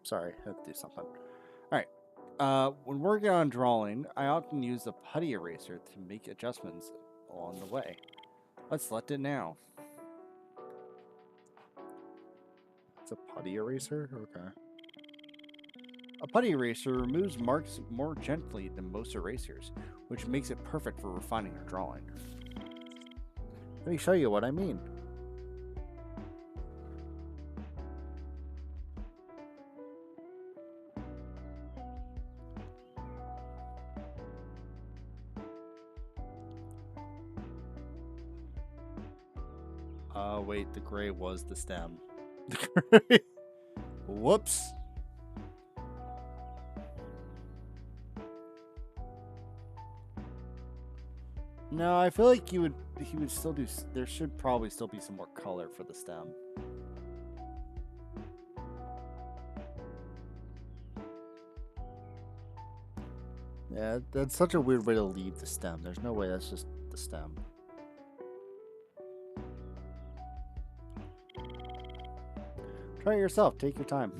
Sorry, I had to do something. Alright. When working on drawing, I often use a putty eraser to make adjustments along the way. Let's select it now. It's a putty eraser? Okay. A putty eraser removes marks more gently than most erasers, which makes it perfect for refining your drawing. Let me show you what I mean. Wait, the gray was the stem. Whoops. No, I feel like he would still do, there should probably still be some more color for the stem. Yeah, that's such a weird way to leave the stem. There's no way that's just the stem. Try it yourself. Take your time.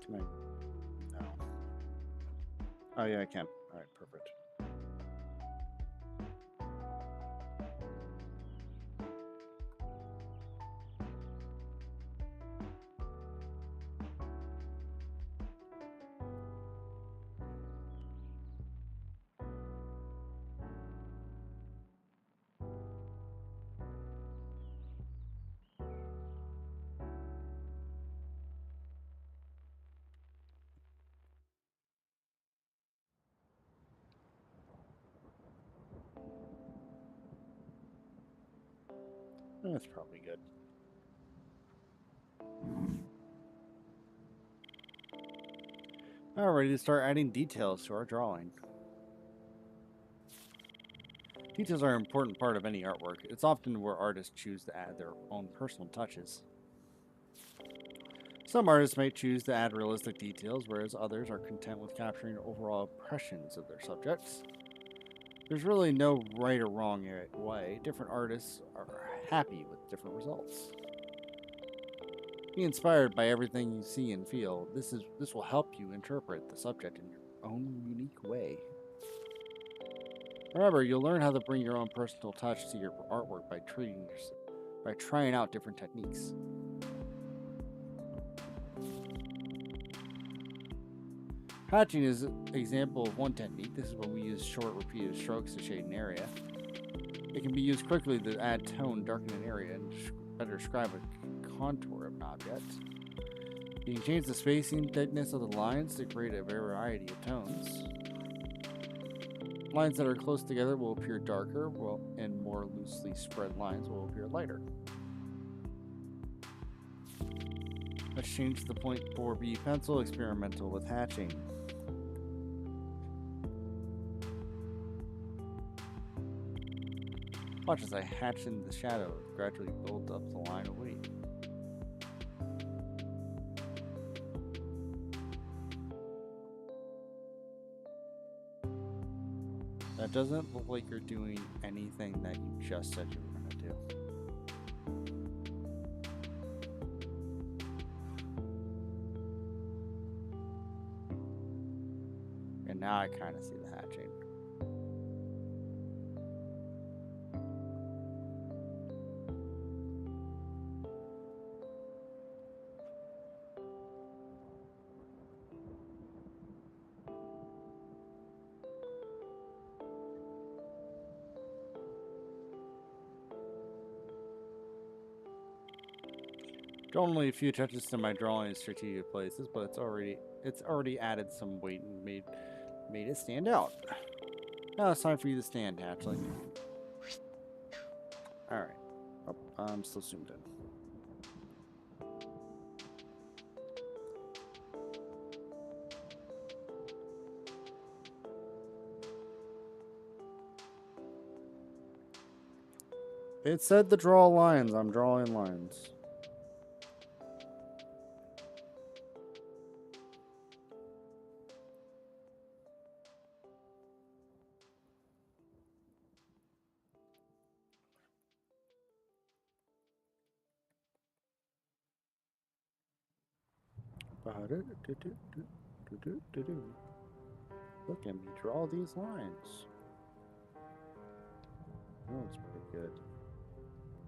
Can I? No. Oh yeah, I can. All right, perfect. That's probably good. Now we're ready to start adding details to our drawing. Details are an important part of any artwork. It's often where artists choose to add their own personal touches. Some artists might choose to add realistic details, whereas others are content with capturing overall impressions of their subjects. There's really no right or wrong way. Different artists are happy with different results. Be inspired by everything you see and feel. This will help you interpret the subject in your own unique way. Remember, you'll learn how to bring your own personal touch to your artwork by trying out different techniques. Hatching is an example of one technique. This is when we use short, repeated strokes to shade an area. It can be used quickly to add tone, darken an area, and better describe a contour of an object. You can change the spacing, thickness of the lines to create a variety of tones. Lines that are close together will appear darker, and more loosely spread lines will appear lighter. Let's change the 0.4B pencil experimental with hatching. Watch as I hatch in the shadow, gradually build up the line of weight. That doesn't look like you're doing anything that you just said you were going to do. And now I kind of see the hatching. Only a few touches to my drawing in strategic places, but it's already added some weight and made it stand out. Now it's time for you to stand, Hatchling. Alright. Oh, I'm still zoomed in. It said to draw lines. I'm drawing lines. Look at me draw these lines. That looks pretty good.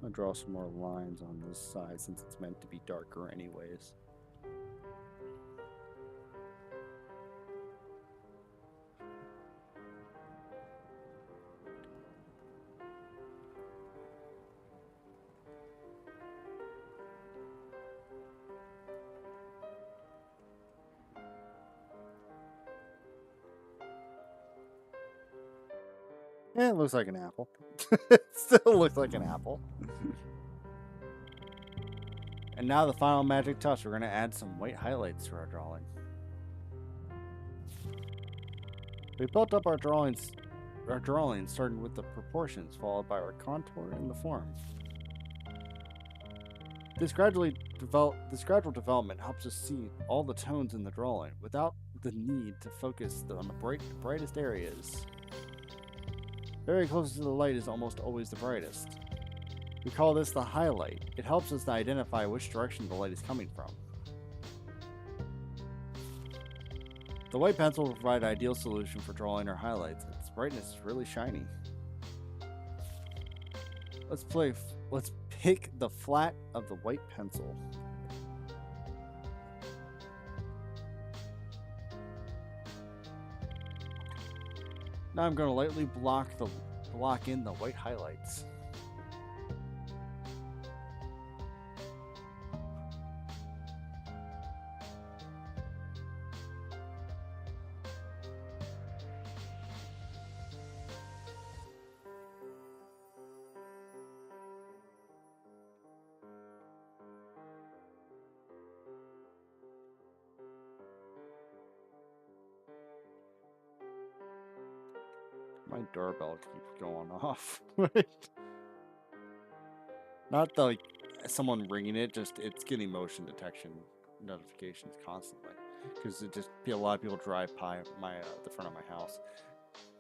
I'll draw some more lines on this side since it's meant to be darker anyways. Yeah, it looks like an apple. It still looks like an apple. And now the final magic touch. We're going to add some white highlights to our drawing. We built up our drawings starting with the proportions, followed by our contour and the form. This gradual development helps us see all the tones in the drawing without the need to focus on the brightest areas. Very close to the light is almost always the brightest. We call this the highlight. It helps us to identify which direction the light is coming from. The white pencil will provide an ideal solution for drawing our highlights. Its brightness is really shiny. Let's pick the flat of the white pencil. Now I'm going to lightly block in the white highlights. My doorbell keeps going off. Not the, like, someone ringing it, just it's getting motion detection notifications constantly. Because it just, a lot of people drive by the front of my house.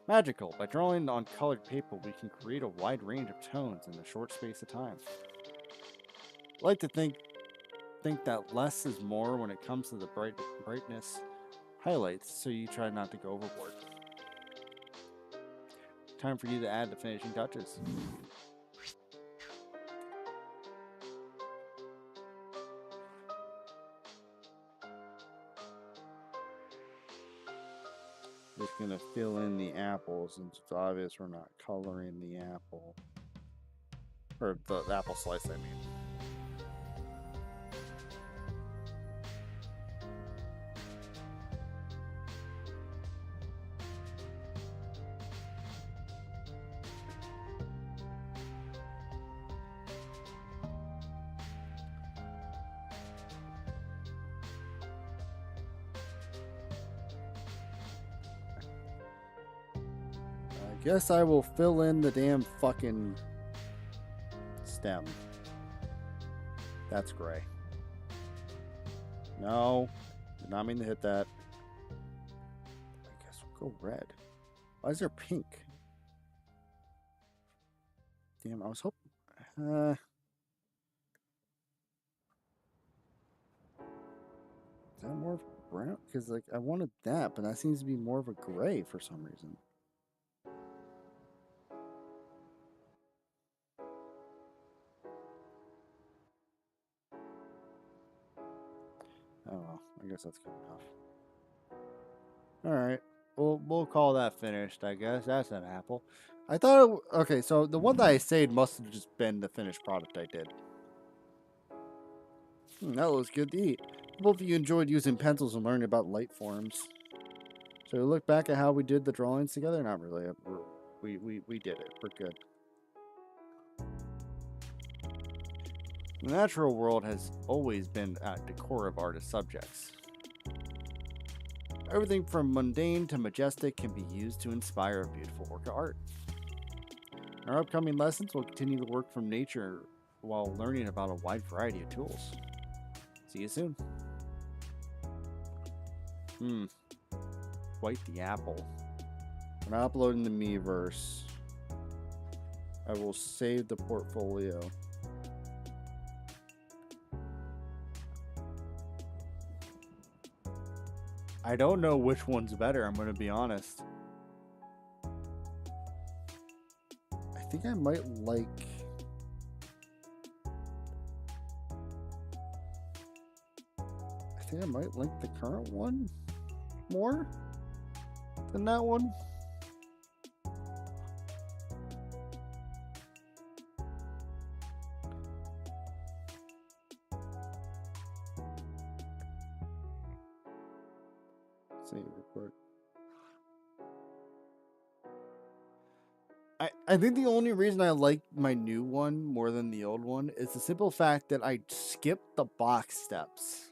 Magical. By drawing on colored paper, we can create a wide range of tones in a short space of time. I like to think that less is more when it comes to the brightness highlights, so you try not to go overboard. Time for you to add the finishing touches. Just gonna fill in the apple since it's obvious we're not coloring the apple. Or the apple slice, I mean. I guess I will fill in the damn fucking stem. That's gray. No, did not mean to hit that. I guess we'll go red. Why is there pink? Damn, I was hoping. Is that more of a brown? Because like I wanted that, but that seems to be more of a gray for some reason. Oh well, I guess that's good enough. Alright. We'll call that finished, I guess. That's an apple. I thought okay, so the one that I saved must have just been the finished product I did. That looks good to eat. Both of you enjoyed using pencils and learning about light forms. So look back at how we did the drawings together? Not really. We did it. We're good. The natural world has always been at the core of artist subjects. Everything from mundane to majestic can be used to inspire a beautiful work of art. In our upcoming lessons, we'll continue to work from nature while learning about a wide variety of tools. See you soon. Quite the apple. When I upload in the Miiverse, I will save the portfolio. I don't know which one's better, I'm going to be honest. I think I might like... I think I might like the current one more than that one. Save report. I think the only reason I like my new one more than the old one is the simple fact that I skipped the box steps.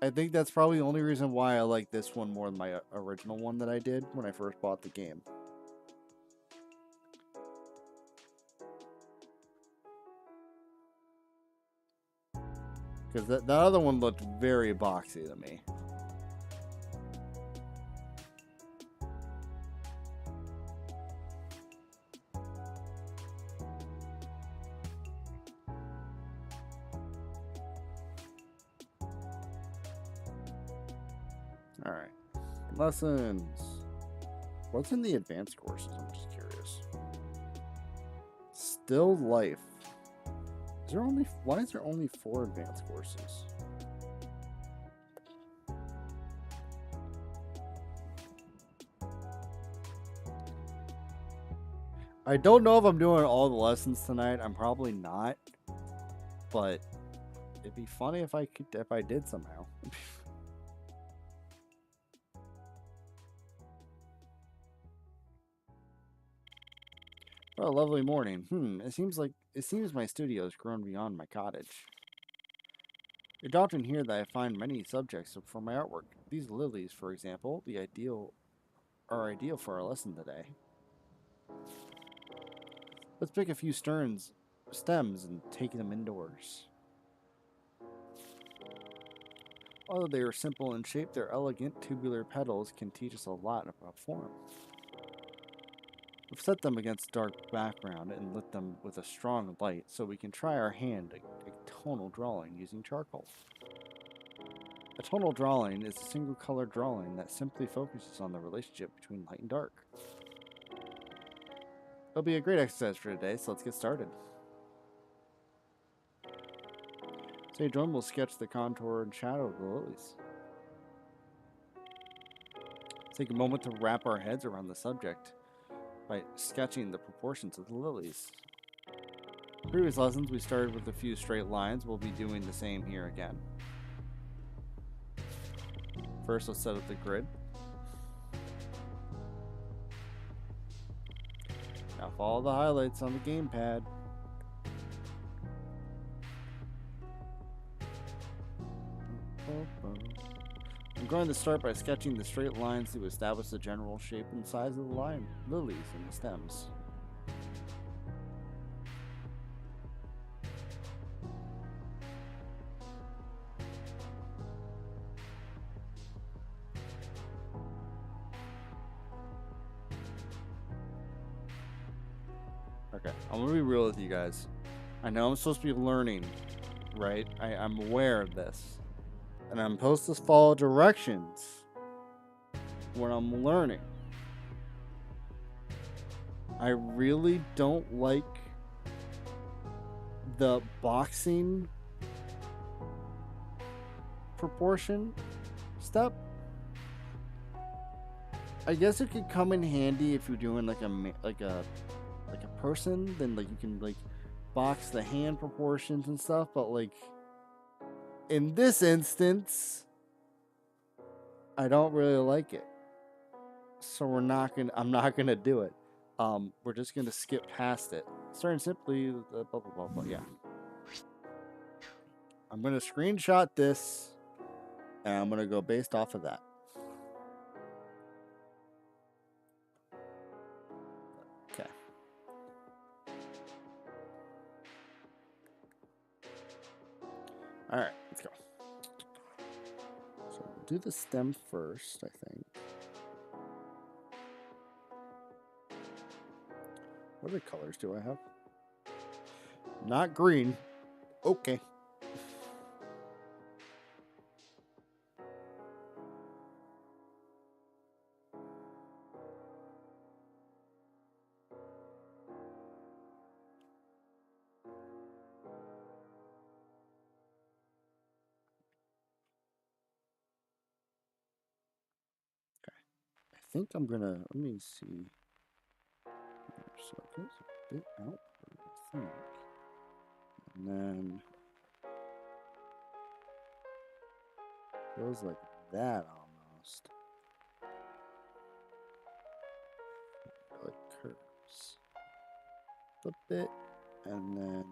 I think that's probably the only reason why I like this one more than my original one that I did when I first bought the game. Because that other one looked very boxy to me. Alright. Lessons. What's in the advanced courses? I'm just curious. Still life. Why is there only 4 advanced courses? I don't know if I'm doing all the lessons tonight. I'm probably not. But it'd be funny if I did somehow. Oh, lovely morning. It seems my studio has grown beyond my cottage. It's often here that I find many subjects for my artwork. These lilies, for example, are ideal for our lesson today. Let's pick a few stems and take them indoors. Although they are simple in shape, their elegant tubular petals can teach us a lot about form. We've set them against a dark background and lit them with a strong light so we can try our hand at tonal drawing using charcoal. A tonal drawing is a single color drawing that simply focuses on the relationship between light and dark. It'll be a great exercise for today, so let's get started. Sage 1 will sketch the contour and shadow of the lilies. Take a moment to wrap our heads around the subject by sketching the proportions of the lilies. In previous lessons, we started with a few straight lines. We'll be doing the same here again. First, let's set up the grid. Now follow the highlights on the gamepad. I'm going to start by sketching the straight lines to establish the general shape and size of the lilies and the stems. Okay, I'm gonna be real with you guys. I know I'm supposed to be learning, right? I'm aware of this. And I'm supposed to follow directions when I'm learning. I really don't like the boxing proportion step. I guess it could come in handy if you're doing like a person, then like you can like box the hand proportions and stuff, but like in this instance, I don't really like it. So I'm not gonna do it. We're just gonna skip past it. Starting simply blah blah blah blah. Yeah. I'm gonna screenshot this and I'm gonna go based off of that. Okay. Alright, let's go. So we'll do the stem first, I think. What other colors do I have? Not green. Okay. I think I'm gonna, let me see. So it goes a bit outward, I think. And then goes like that almost. It like curves a bit, and then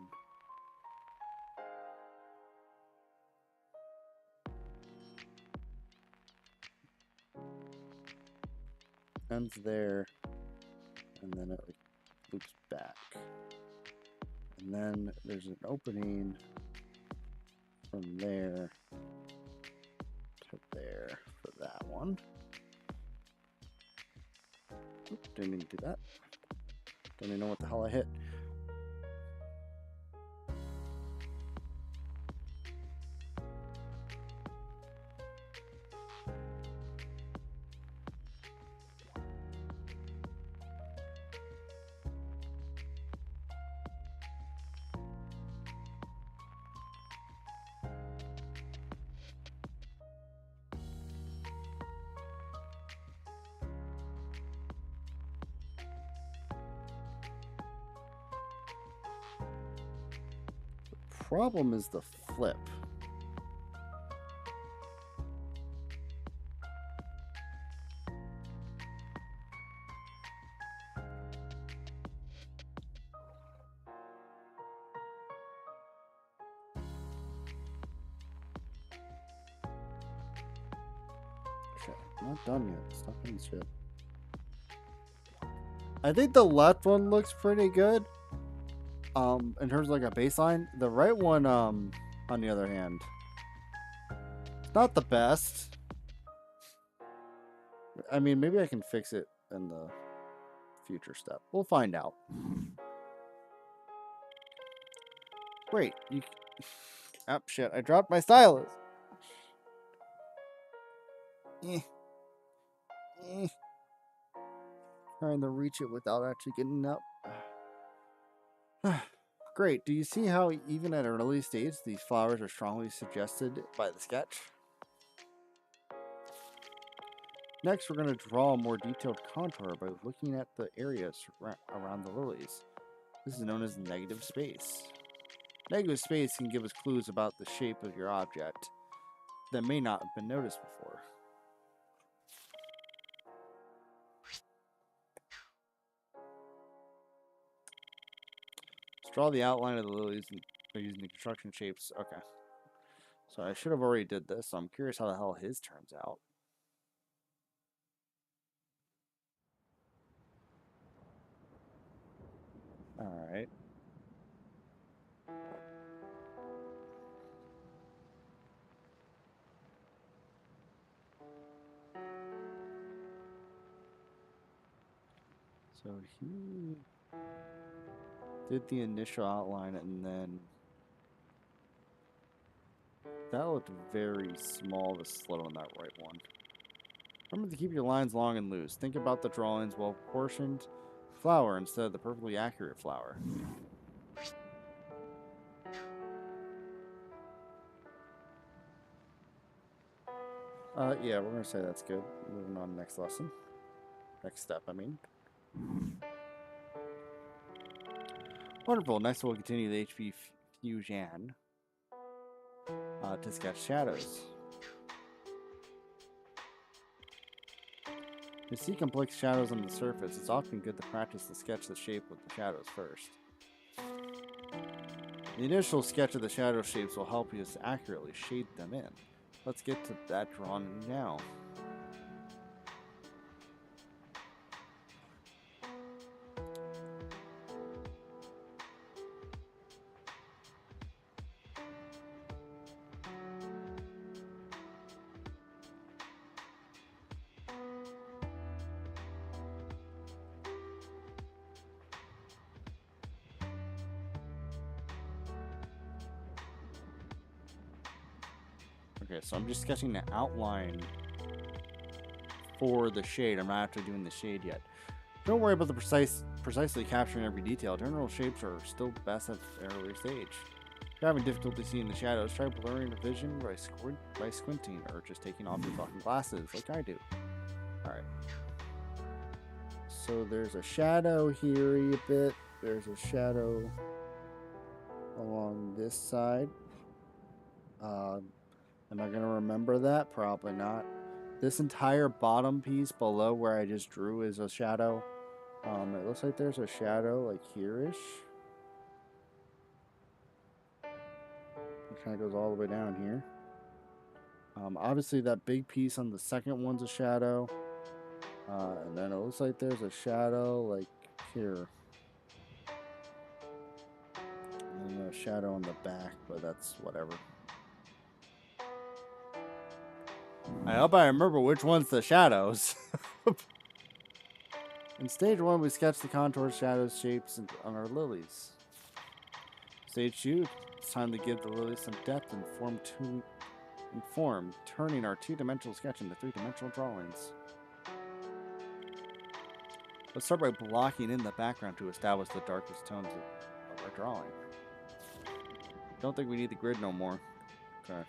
ends there, and then it like loops back. And then there's an opening from there to there for that one. Oops, didn't mean to do that. Don't even know what the hell I hit. Problem is the flip. Shit, I'm not done yet. Stop hitting shit. I think the left one looks pretty good. In terms of like a baseline. The right one, on the other hand, it's not the best. I mean, maybe I can fix it in the future step. We'll find out. Wait, you... Oh, shit, I dropped my stylus. Eh. Eh. Trying to reach it without actually getting up. Great. Do you see how even at an early stage, these flowers are strongly suggested by the sketch? Next, we're going to draw a more detailed contour by looking at the areas around the lilies. This is known as negative space. Negative space can give us clues about the shape of your object that may not have been noticed before. Let's draw the outline of the lilies by using the construction shapes. Okay. So I should have already did this, so I'm curious how the hell his turns out. Alright. So he did the initial outline and then that looked very small, the slit on that right one. Remember to keep your lines long and loose. Think about the drawing's well-proportioned flower instead of the perfectly accurate flower. Yeah, we're going to say that's good. Moving on to next lesson. Next step, I mean. Wonderful. Next, we'll continue the HP Fusion to sketch shadows. To see complex shadows on the surface, it's often good to practice to sketch the shape with the shadows first. The initial sketch of the shadow shapes will help you to accurately shade them in. Let's get to that drawing now. Okay, so I'm just sketching the outline for the shade. I'm not actually doing the shade yet. Don't worry about the precisely capturing every detail. General shapes are still best at the earlier stage. If you're having difficulty seeing the shadows, try blurring the vision by squinting or just taking off your fucking glasses like I do. Alright. So there's a shadow here a bit. There's a shadow along this side. Am I going to remember that? Probably not. This entire bottom piece below where I just drew is a shadow. It looks like there's a shadow like here-ish. It kind of goes all the way down here. Obviously that big piece on the second one's a shadow. And then it looks like there's a shadow like here. And then a shadow on the back, but that's whatever. I hope I remember which one's the shadows. In stage 1, we sketch the contours, shadows, shapes on our lilies. Stage 2, it's time to give the lilies some depth and form, turning our two-dimensional sketch into three-dimensional drawings. Let's start by blocking in the background to establish the darkest tones of our drawing. Don't think we need the grid no more. Okay.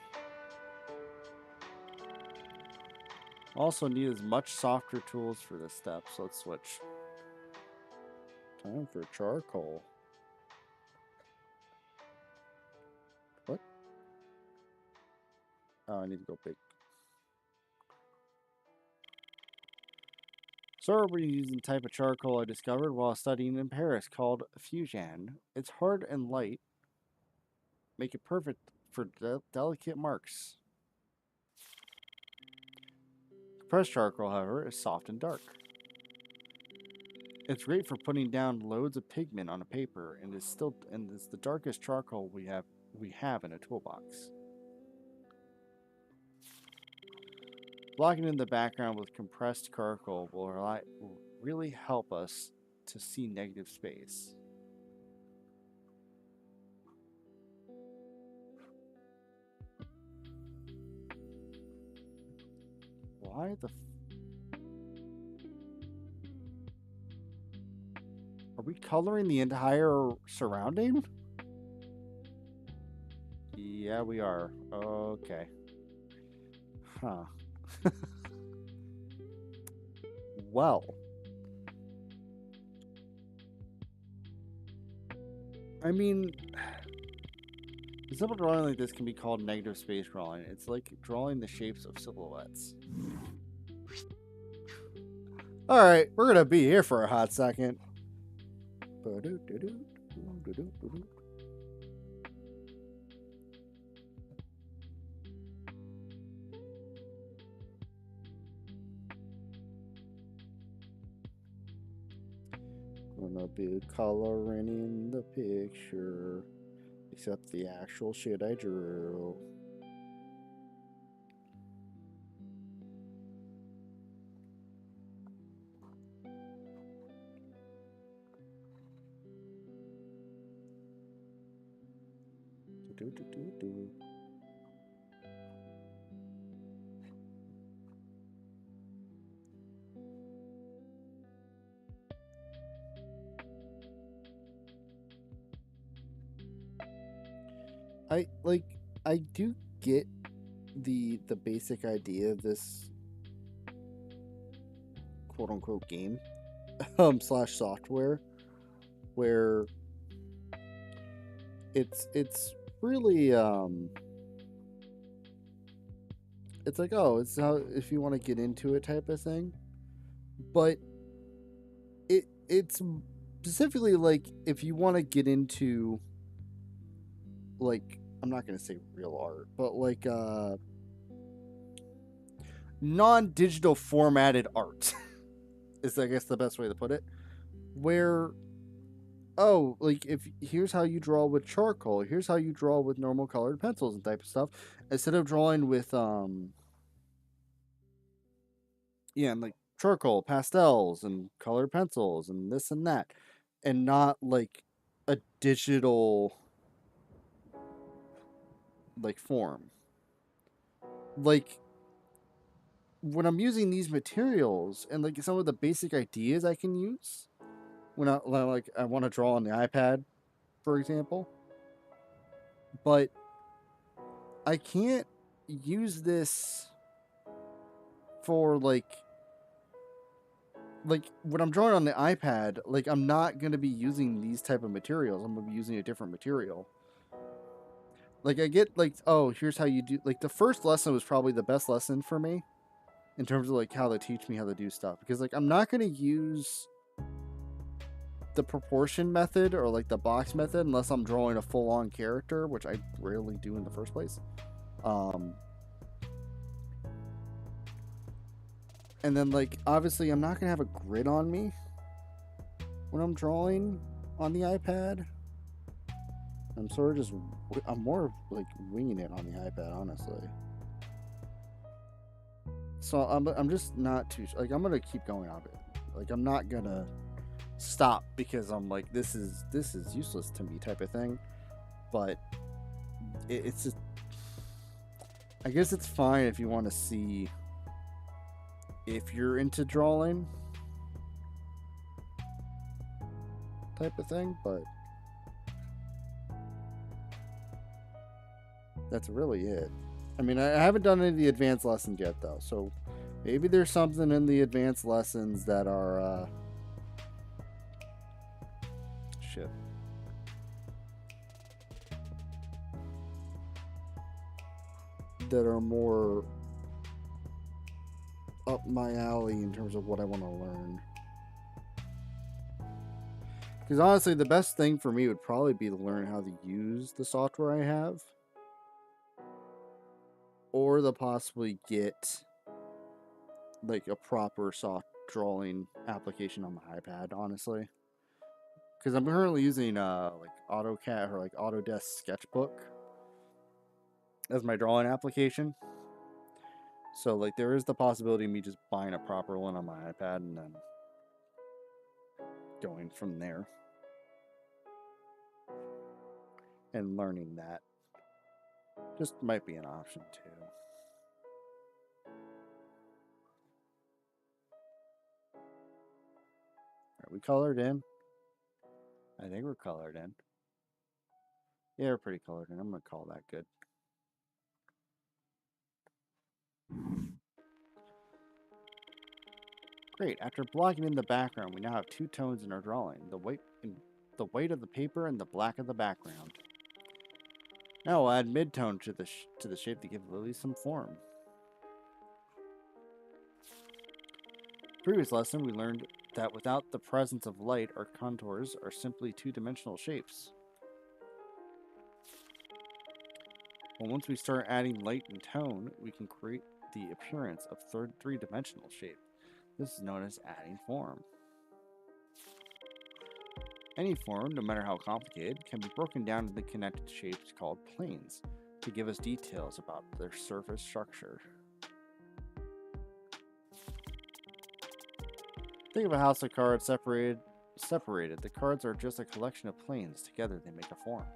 Also need as much softer tools for this step, so let's switch. Time for charcoal. What? Oh, I need to go big. So we're using the type of charcoal I discovered while studying in Paris called Fusion. It's hard and light. Make it perfect for delicate marks. Compressed charcoal, however, is soft and dark. It's great for putting down loads of pigment on a paper, and it's the darkest charcoal we have in a toolbox. Blocking in the background with compressed charcoal will really help us to see negative space. Why the are we coloring the entire surrounding? Yeah, we are. Okay. Huh. Well, I mean, a simple drawing like this can be called negative space drawing. It's like drawing the shapes of silhouettes. Alright, we're gonna be here for a hot second. Gonna be coloring in the picture, except the actual shit I drew. I like I do get the basic idea of this quote unquote game slash software where it's really it's like, oh, it's how if you want to get into it type of thing, but it's specifically like if you want to get into, like, I'm not gonna say real art, but like non-digital formatted art is, I guess, the best way to put it, where, oh, like, if here's how you draw with charcoal, here's how you draw with normal colored pencils and type of stuff, instead of drawing with yeah, and like charcoal, pastels, and colored pencils, and this and that, and not like a digital like form. Like when I'm using these materials and like some of the basic ideas I can use when I want to draw on the iPad, for example, but I can't use this for like when I'm drawing on the iPad, like I'm not gonna be using these type of materials. I'm gonna be using a different material. Like I get like, oh, here's how you do, like the first lesson was probably the best lesson for me in terms of like how they teach me how to do stuff, because like I'm not gonna use the proportion method or like the box method unless I'm drawing a full on character, which I rarely do in the first place. And then like obviously I'm not gonna have a grid on me when I'm drawing on the iPad. I'm sort of just I'm more like winging it on the iPad, honestly. So I'm just not too like I'm gonna keep going on it. Like I'm not gonna stop because I'm like this is useless to me type of thing. But it's just, I guess it's fine if you want to see if you're into drawing type of thing, but that's really it. I mean, I haven't done any of the advanced lessons yet though, so maybe there's something in the advanced lessons that are shit. That are more up my alley in terms of what I want to learn. Because honestly, the best thing for me would probably be to learn how to use the software I have, or to possibly get like a proper drawing application on my iPad, honestly. Because I'm currently using like AutoCAD or like Autodesk Sketchbook as my drawing application. So like there is the possibility of me just buying a proper one on my iPad and then going from there and learning that. Just might be an option too. Are we colored in? I think we're colored in. Yeah, we're pretty colored in. I'm going to call that good. Great. After blocking in the background, we now have two tones in our drawing. The white of the paper and the black of the background. Now we'll add mid-tone to the shape to give Lily some form. Previous lesson, we learned that without the presence of light, our contours are simply two-dimensional shapes. Well, once we start adding light and tone, we can create the appearance of three-dimensional shape. This is known as adding form. Any form, no matter how complicated, can be broken down into connected shapes called planes to give us details about their surface structure. Think of a house of cards separated. The cards are just a collection of planes. Together they make a form.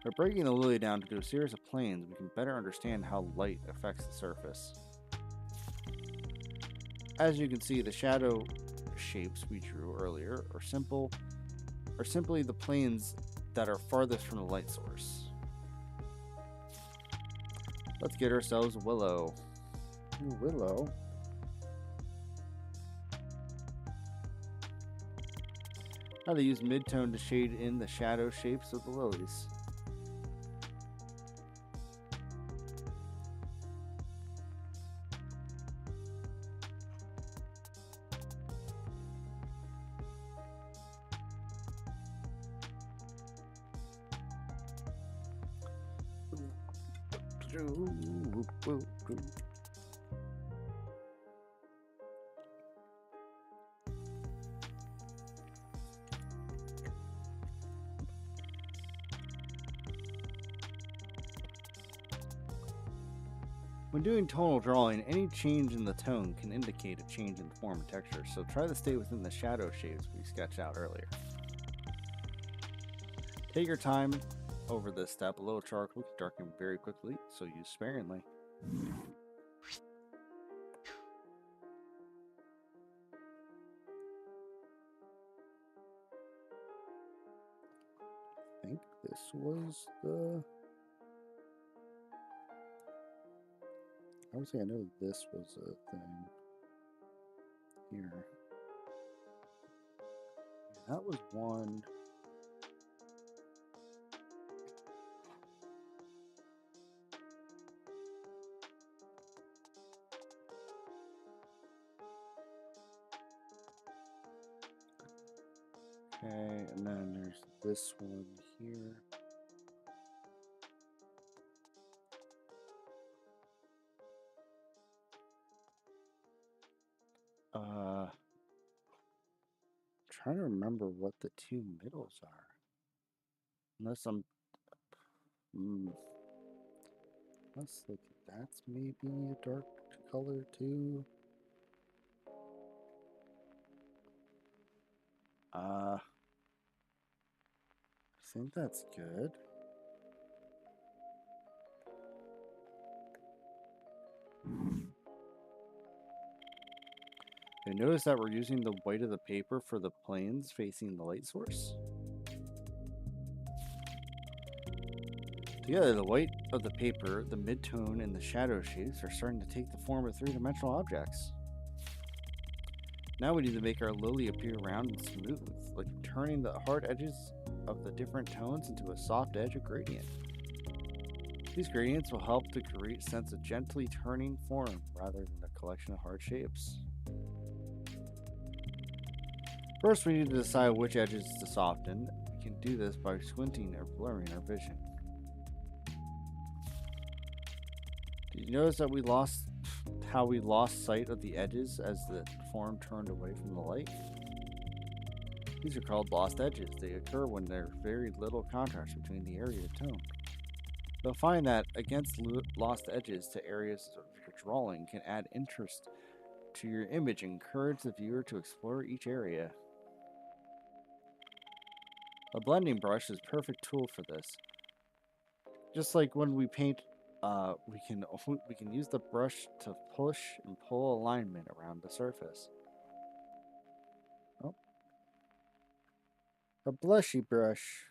By breaking the lily down into a series of planes, we can better understand how light affects the surface. As you can see, the shadow shapes we drew earlier are simply the planes that are farthest from the light source. Let's get ourselves a willow. Ooh, willow. How to use mid-tone to shade in the shadow shapes of the lilies. When doing tonal drawing, any change in the tone can indicate a change in form and texture, so try to stay within the shadow shapes we sketched out earlier. Take your time over this step. A little charcoal can darken very quickly, so use sparingly. I think this was the... Obviously, I know this was a thing here. That was one. Okay, and then there's this one here. Trying to remember what the two middles are. Unless I'm... let's look at that's maybe a dark color too. I think that's good. You notice that we're using the white of the paper for the planes facing the light source. Together, the white of the paper, the midtone, and the shadow shapes are starting to take the form of three-dimensional objects. Now we need to make our lily appear round and smooth, like turning the hard edges of the different tones into a soft edge of gradient. These gradients will help to create a sense of gently turning form rather than a collection of hard shapes. First, we need to decide which edges to soften. We can do this by squinting or blurring our vision. Did you notice that how we lost sight of the edges as the form turned away from the light? These are called lost edges. They occur when there's very little contrast between the area and tone. You'll find that against lost edges to areas of your drawing can add interest to your image and encourage the viewer to explore each area. A blending brush is a perfect tool for this. Just like when we paint, we can use the brush to push and pull alignment around the surface. Oh, a blushy brush.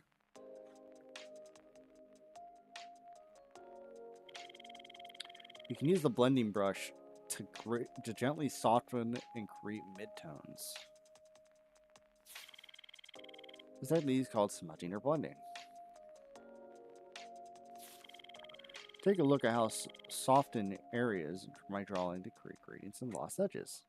You can use the blending brush to gently soften and create midtones. This technique is called smudging or blending. Take a look at how soften areas from my drawing to create gradients and lost edges.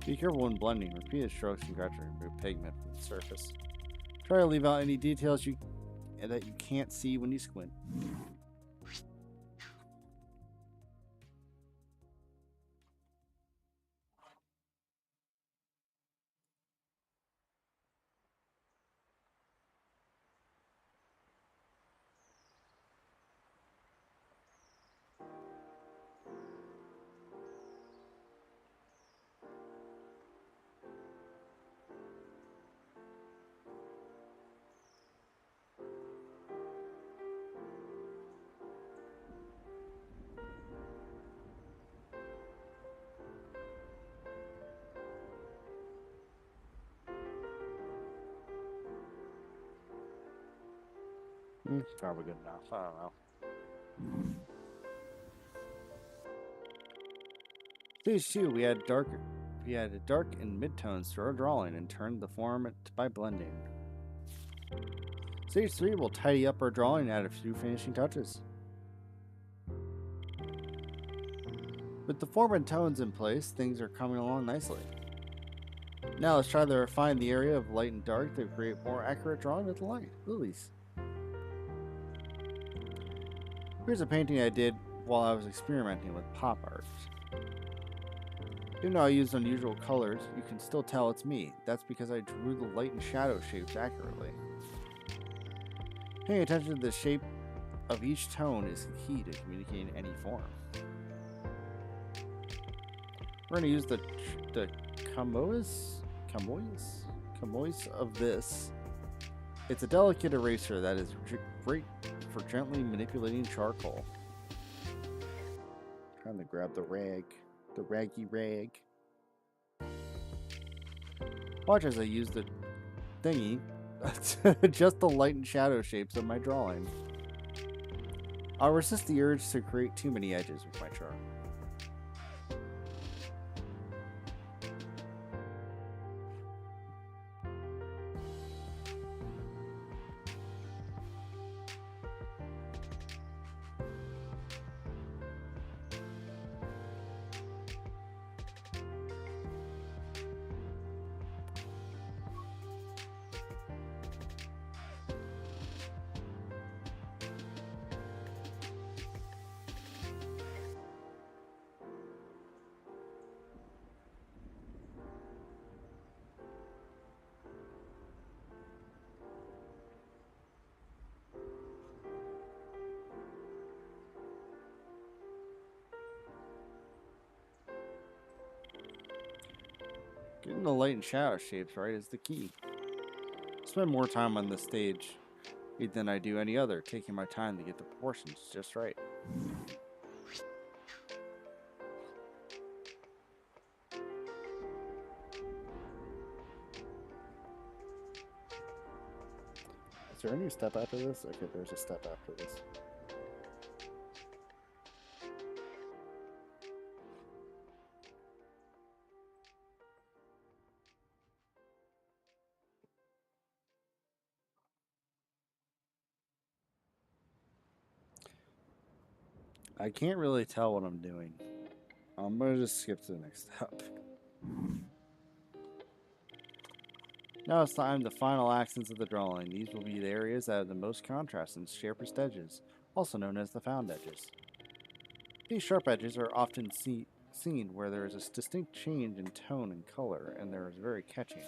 Be careful when blending. Repeated strokes can gradually remove pigment from the surface. Try to leave out any details that you can't see when you squint. Probably good enough. I don't know. Stage 2, we added dark and midtones to our drawing and turned the form by blending. Stage 3 will tidy up our drawing and add a few finishing touches. With the form and tones in place, things are coming along nicely. Now let's try to refine the area of light and dark to create more accurate drawing of the lilies. Here's a painting I did while I was experimenting with pop art. Even though I used unusual colors, you can still tell it's me. That's because I drew the light and shadow shapes accurately. Paying attention to the shape of each tone is the key to communicating any form. We're going to use the camoise of this. It's a delicate eraser that is great for gently manipulating charcoal. Trying to grab the raggy rag. Watch as I use the thingy to adjust the light and shadow shapes of my drawing. I'll resist the urge to create too many edges with my chart. Getting the light and shadow shapes right is the key. I spend more time on this stage than I do any other, taking my time to get the proportions just right. Is there any step after this? Okay, there's a step after this. I can't really tell what I'm doing. I'm gonna just skip to the next step. Now it's time the final accents of the drawing. These will be the areas that have the most contrast and sharpest edges, also known as the found edges. These sharp edges are often seen where there is a distinct change in tone and color, and they are very catchy.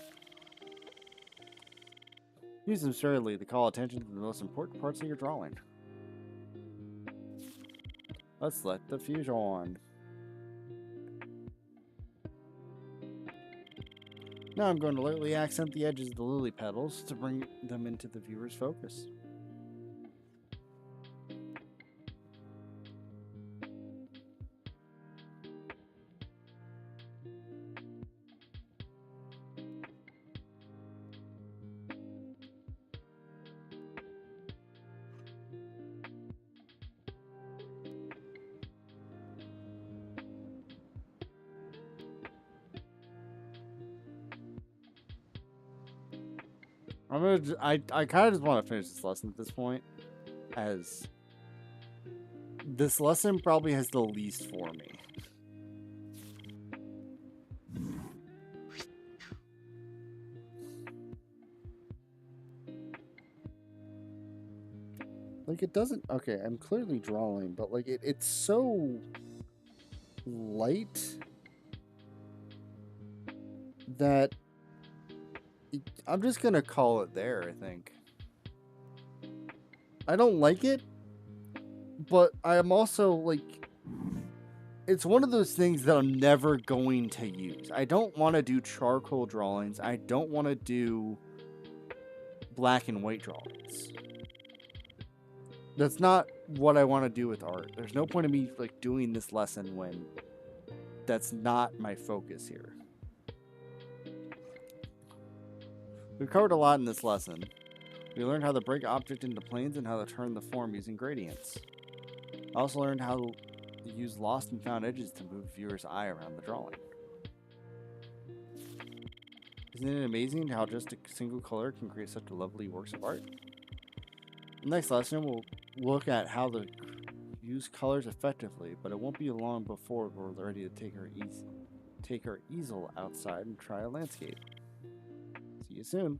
Use them sparingly to call attention to the most important parts of your drawing. Let's let the fusion on. Now I'm going to lightly accent the edges of the lily petals to bring them into the viewer's focus. I kind of just want to finish this lesson at this point, as this lesson probably has the least for me. Like, it doesn't... Okay, I'm clearly drawing, but, like, it's so light that I'm just gonna call it there, I think. I don't like it, but I'm also, like... It's one of those things that I'm never going to use. I don't want to do charcoal drawings. I don't want to do black and white drawings. That's not what I want to do with art. There's no point in me like doing this lesson when that's not my focus here. We've covered a lot in this lesson. We learned how to break object into planes and how to turn the form using gradients. I also learned how to use lost and found edges to move viewer's eye around the drawing. Isn't it amazing how just a single color can create such lovely works of art? Next lesson, we'll look at how to use colors effectively, but it won't be long before we're ready to take our easel outside and try a landscape. See you soon.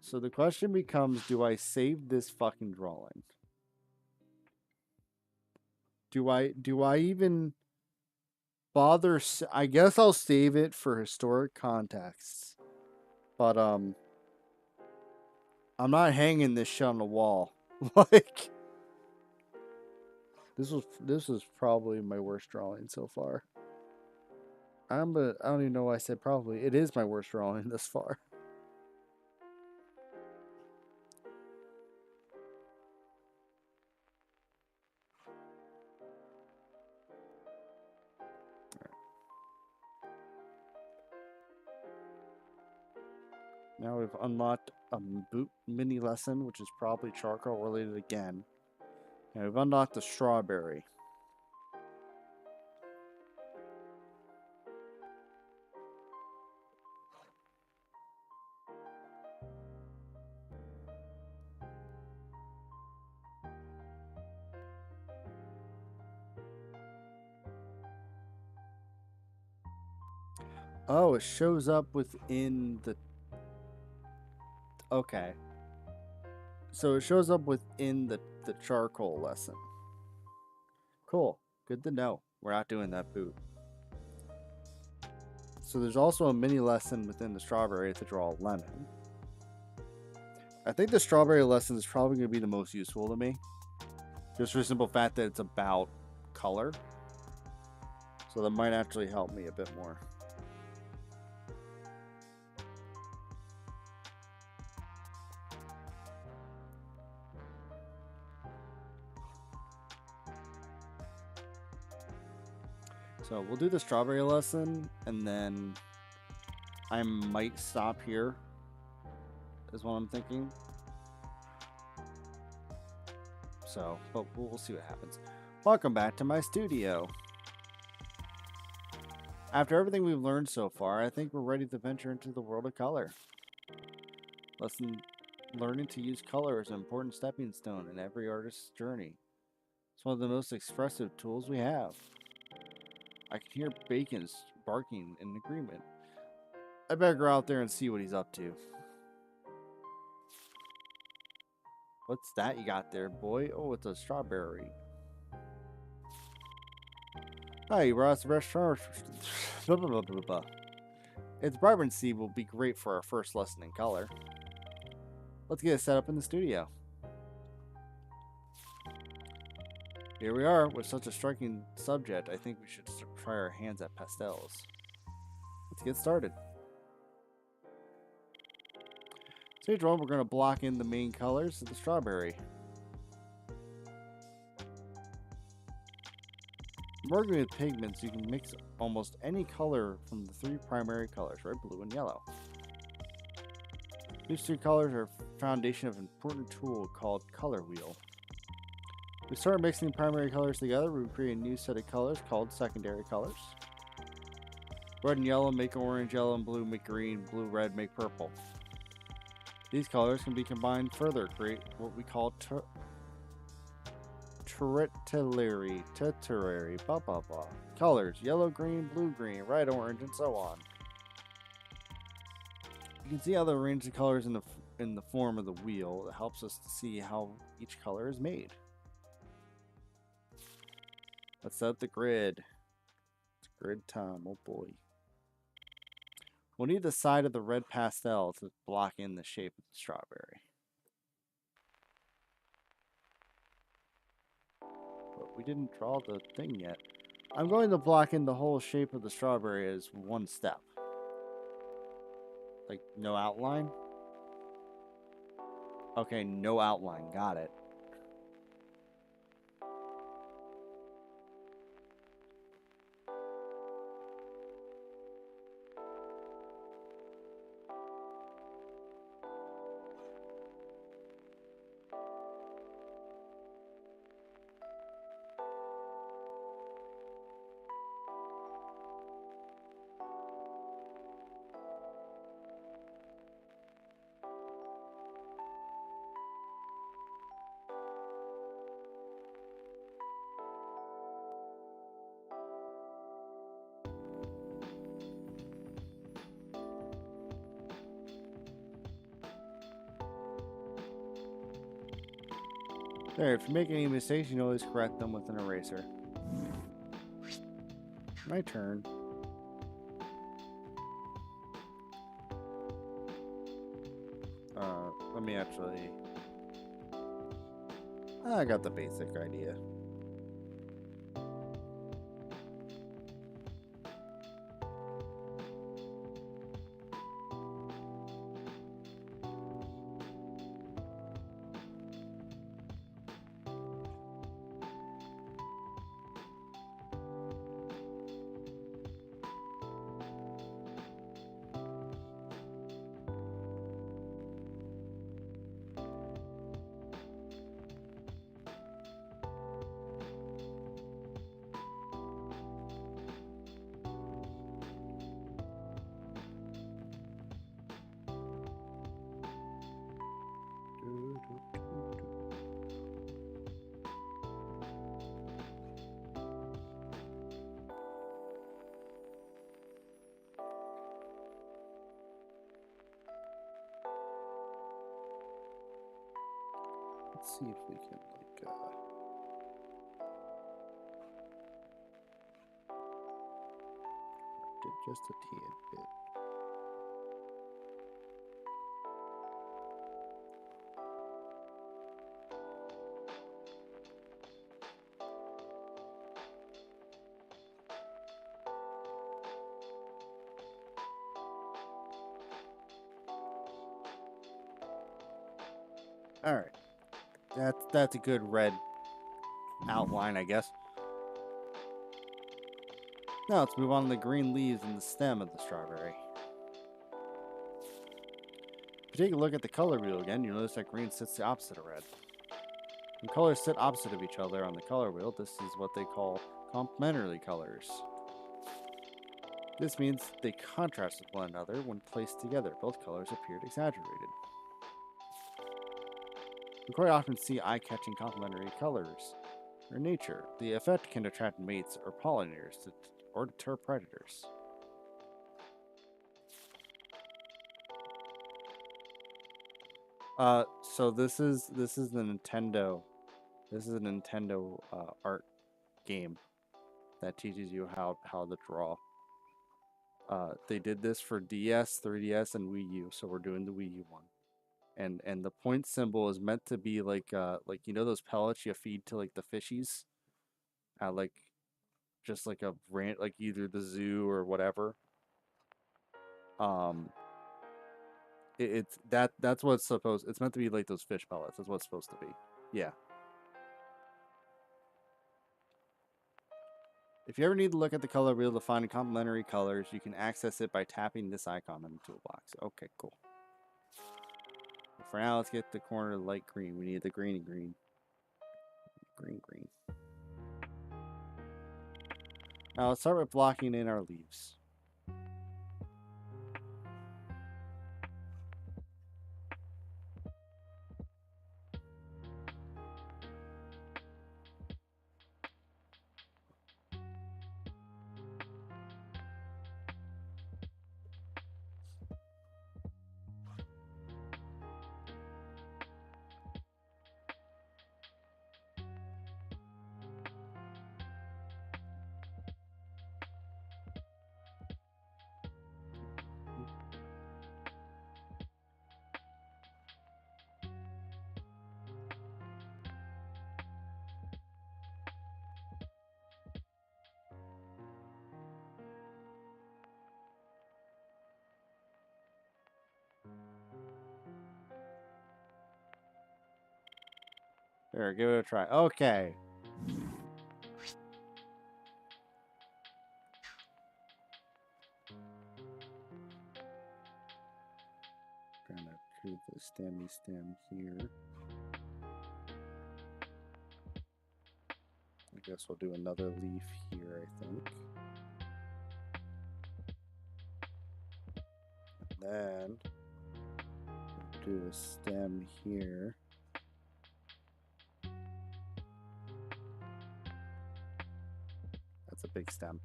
So the question becomes, do I save this fucking drawing? Do I even bother? I guess I'll save it for historic contexts. But I'm not hanging this shit on the wall. Like, this was probably my worst drawing so far. I don't even know why I said probably. It is my worst drawing this far. Now we've unlocked a boot mini lesson, which is probably charcoal related again. And we've unlocked the strawberry. Oh, it shows up within the... Okay. So it shows up within the charcoal lesson. Cool. Good to know. We're not doing that boot. So there's also a mini lesson within the strawberry to draw a lemon. I think the strawberry lesson is probably going to be the most useful to me. Just for the simple fact that it's about color. So that might actually help me a bit more. So we'll do the strawberry lesson, and then I might stop here, is what I'm thinking. So, but we'll see what happens. Welcome back to my studio. After everything we've learned so far, I think we're ready to venture into the world of color. Learning to use color is an important stepping stone in every artist's journey. It's one of the most expressive tools we have. I can hear Bacon's barking in agreement. I better go out there and see what he's up to. What's that you got there, boy? Oh, it's a strawberry. Hi, you brought us a restaurant. Its vibrancy will be great for our first lesson in color. Let's get it set up in the studio. Here we are, with such a striking subject, I think we should try our hands at pastels. Let's get started. Stage 1, we're going to block in the main colors of the strawberry. Working with pigments, you can mix almost any color from the three primary colors, red, blue, and yellow. These three colors are a foundation of an important tool called color wheel. We start mixing primary colors together, we create a new set of colors called secondary colors. Red and yellow make orange, yellow and blue make green, blue, red make purple. These colors can be combined further, create what we call tertiary, blah blah blah. Colors, yellow, green, blue, green, red, orange, and so on. You can see how they arrange the colors in the form of the wheel. That helps us to see how each color is made. Let's set up the grid. It's grid time, oh boy. We'll need the side of the red pastel to block in the shape of the strawberry. But we didn't draw the thing yet. I'm going to block in the whole shape of the strawberry as one step. Like, no outline? Okay, no outline, got it. There, if you make any mistakes, you can always correct them with an eraser. My turn. Let me actually... I got the basic idea. Let's see if we can, did just a tad bit. All right. That's a good red outline, I guess. Now let's move on to the green leaves and the stem of the strawberry. If you take a look at the color wheel again, you notice that green sits the opposite of red. When colors sit opposite of each other on the color wheel, this is what they call complementary colors. This means they contrast with one another when placed together. Both colors appeared exaggerated. We quite often see eye-catching complementary colors in nature. The effect can attract mates or pollinators or deter predators. So this is the Nintendo. This is a Nintendo art game that teaches you how to draw. They did this for DS, 3DS, and Wii U, so we're doing the Wii U one. And the point symbol is meant to be like you know those pellets you feed to like the fishies, like just like a rant like either the zoo or whatever. Um, it's that's what it's supposed. It's meant to be like those fish pellets. That's what it's supposed to be. Yeah. If you ever need to look at the color wheel to find complementary colors, you can access it by tapping this icon in the toolbox. Okay, cool. For now, let's get the corner light green. We need the green. Green. Now let's start with blocking in our leaves. There, give it a try. Okay. Gonna create the stemmy stem here. I guess we'll do another leaf here, I think. And then we'll do a stem here. That's a big stem.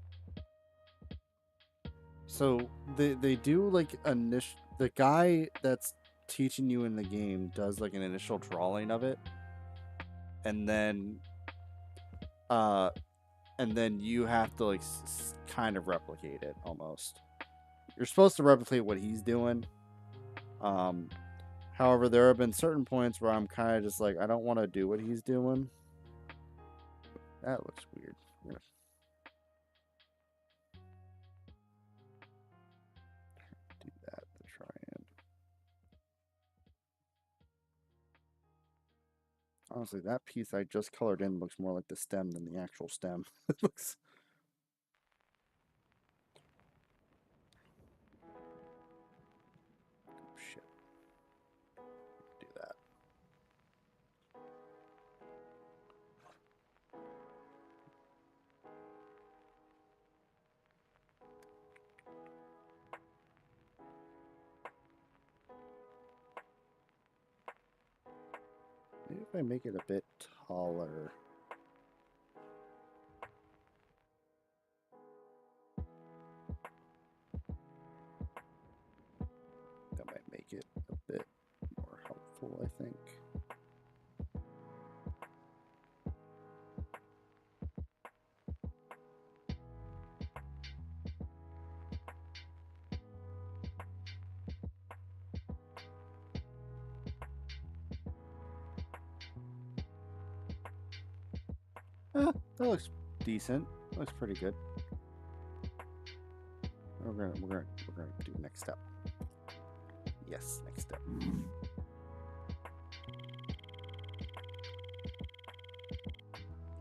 So they do like the guy that's teaching you in the game does like an initial drawing of it, and then you have to like kind of replicate it almost. You're supposed to replicate what he's doing. However, there have been certain points where I'm kind of just like I don't want to do what he's doing. That looks weird. I'm gonna do that to try and. Honestly, that piece I just colored in looks more like the stem than the actual stem. It looks. Oh, shit. Do that. Maybe if I make it a bit taller. That might make it a bit more helpful, I think. That looks decent. Looks pretty good. We're gonna do next step. Yes, next step.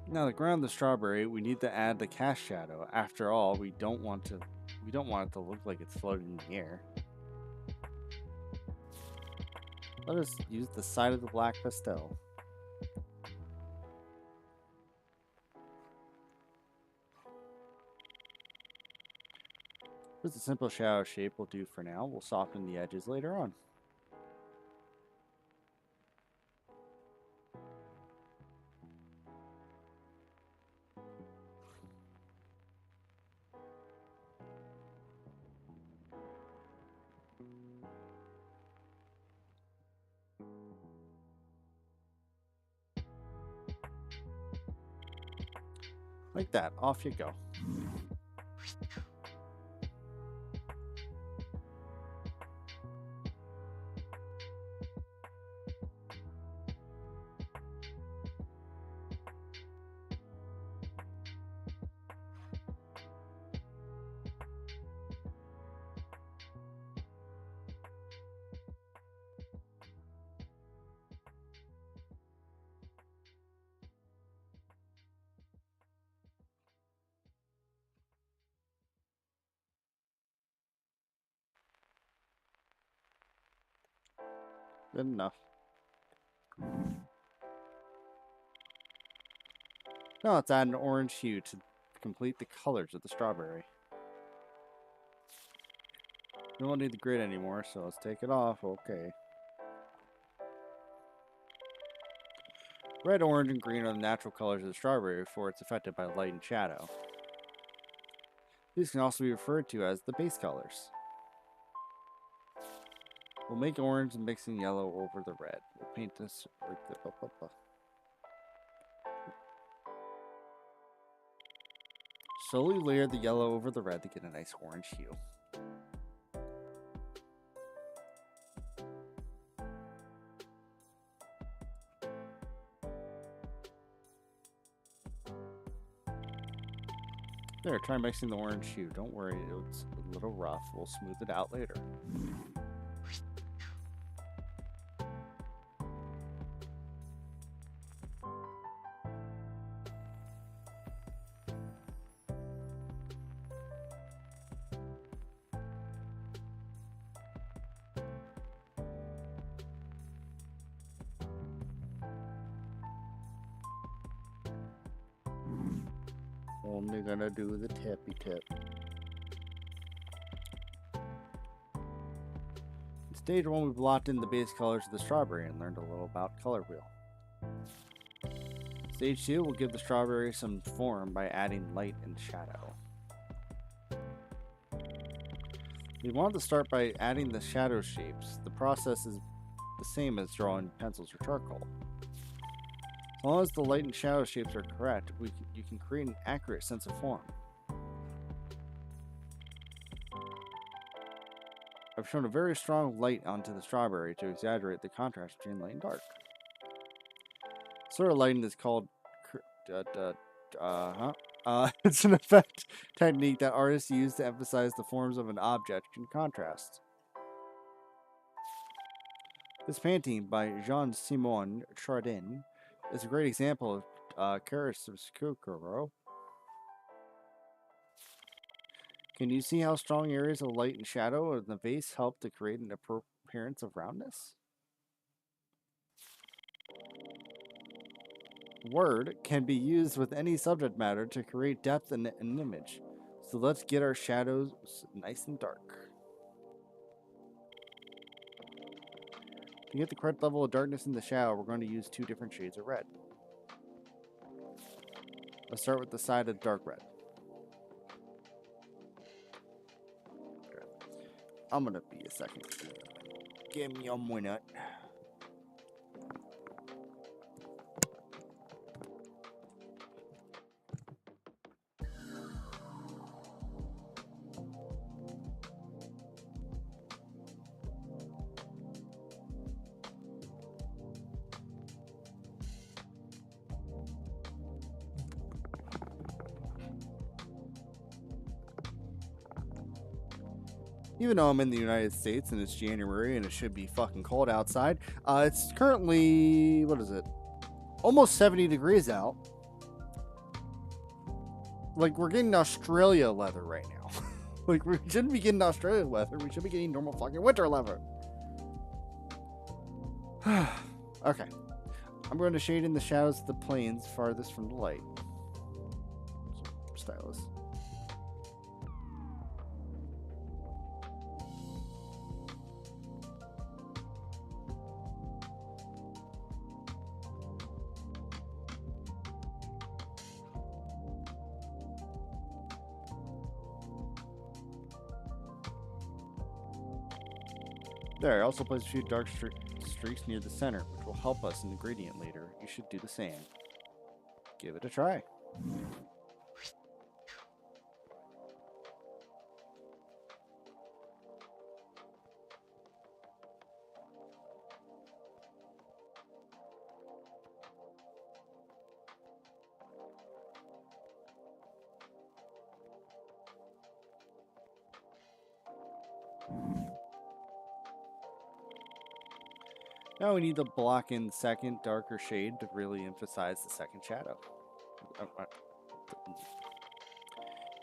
Now to ground the strawberry, we need to add the cast shadow. After all, we don't want it to look like it's floating in the air. Let us use the side of the black pastel. Just a simple shadow shape will do for now. We'll soften the edges later on. Like that. Off you go. Good enough. Now let's add an orange hue to complete the colors of the strawberry. We don't need the grid anymore, so let's take it off. Okay. Red, orange, and green are the natural colors of the strawberry before it's affected by light and shadow. These can also be referred to as the base colors. We'll make orange and mixing yellow over the red. We'll paint this like the Slowly layer the yellow over the red to get a nice orange hue. There, try mixing the orange hue. Don't worry, it's a little rough. We'll smooth it out later. Only gonna do the tippy tip. In stage 1, we blocked in the base colors of the strawberry and learned a little about color wheel. Stage 2 will give the strawberry some form by adding light and shadow. We want to start by adding the shadow shapes. The process is the same as drawing pencils or charcoal. As long as the light and shadow shapes are correct, you can create an accurate sense of form. I've shown a very strong light onto the strawberry to exaggerate the contrast between light and dark. This sort of lighting is called it's an effect technique that artists use to emphasize the forms of an object in contrast. This painting by Jean-Simon Chardin is a great example of chiaroscuro. Can you see how strong areas of light and shadow in the vase help to create an appearance of roundness? Word can be used with any subject matter to create depth in an image. So let's get our shadows nice and dark. To get the correct level of darkness in the shadow, we're going to use 2 different shades of red. Let's start with the side of dark red. I'm gonna be a second. Give me a minute. Even though I'm in the United States and it's January and it should be fucking cold outside, it's currently, what is it? Almost 70 degrees out. Like, we're getting Australia weather right now. Like, we shouldn't be getting Australia weather. We should be getting normal fucking winter weather. Okay. I'm going to shade in the shadows of the planes farthest from the light. Stylus. There, I also place a few dark streaks near the center, which will help us in the gradient later. You should do the same. Give it a try. Now we need to block in the second darker shade to really emphasize the second shadow. You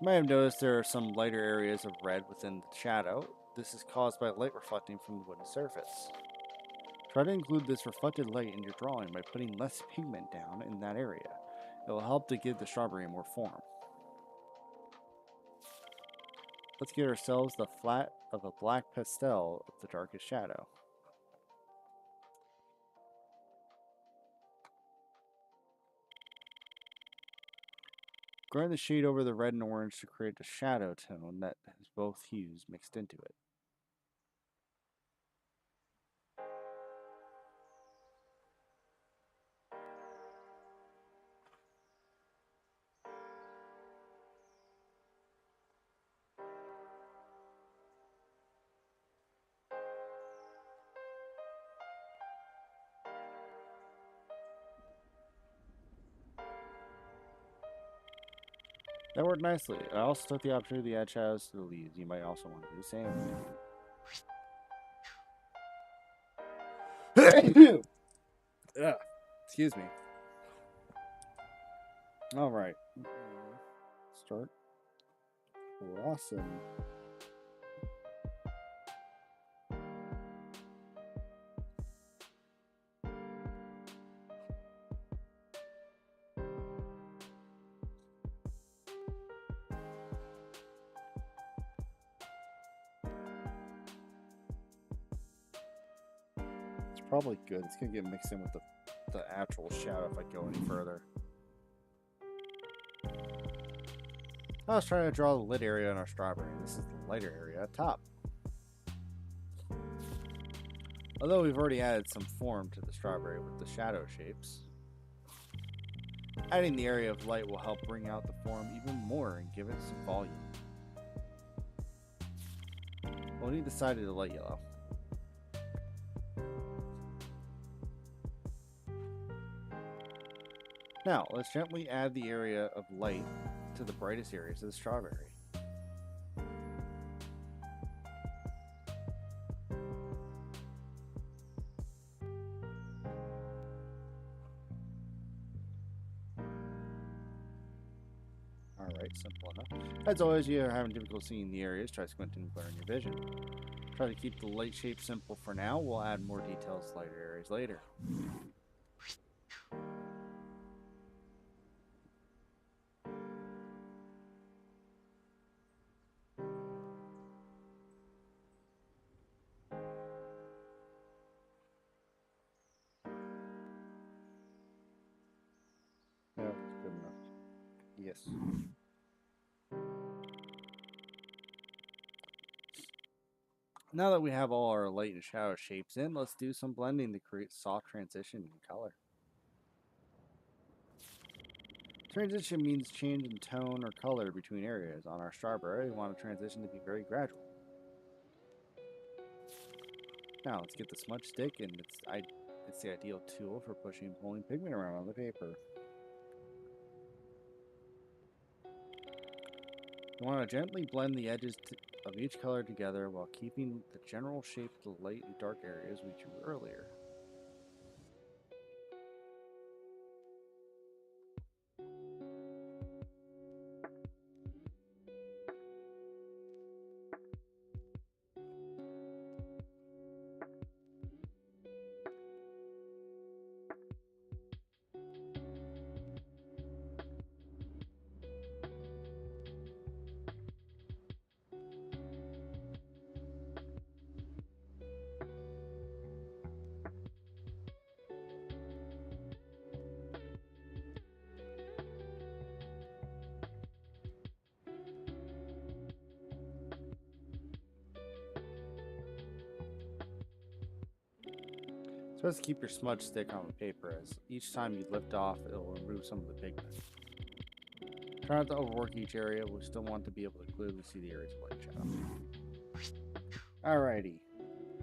might have noticed there are some lighter areas of red within the shadow. This is caused by light reflecting from the wooden surface. Try to include this reflected light in your drawing by putting less pigment down in that area. It will help to give the strawberry more form. Let's get ourselves the flat of a black pastel of the darkest shadow. Grind the shade over the red and orange to create a shadow tone that has both hues mixed into it. That worked nicely. I also took the opportunity to add shadows to the leaves. You might also want to do the same. Ugh, excuse me. All right. Start crossing. It's probably good. It's going to get mixed in with the actual shadow if I go any further. I was trying to draw the lit area on our strawberry. This is the lighter area at top. Although we've already added some form to the strawberry with the shadow shapes, adding the area of light will help bring out the form even more and give it some volume. We'll need the side of the light yellow. Now, let's gently add the area of light to the brightest areas of the strawberry. Alright, simple enough. As always, you are having difficulty seeing the areas, try squinting and blurring your vision. Try to keep the light shape simple for now. We'll add more details to lighter areas later. No, it's good enough. Yes. Now that we have all our light and shadow shapes in, let's do some blending to create soft transition in color. Transition means change in tone or color between areas. On our strawberry, we want a transition to be very gradual. Now let's get the smudge stick, and it's the ideal tool for pushing and pulling pigment around on the paper. You want to gently blend the edges of each color together while keeping the general shape of the light and dark areas we drew earlier. Supposed to keep your smudge stick on the paper, as each time you lift off, it'll remove some of the pigment. Try not to overwork each area, we still want to be able to clearly see the areas of light shadow. Alrighty.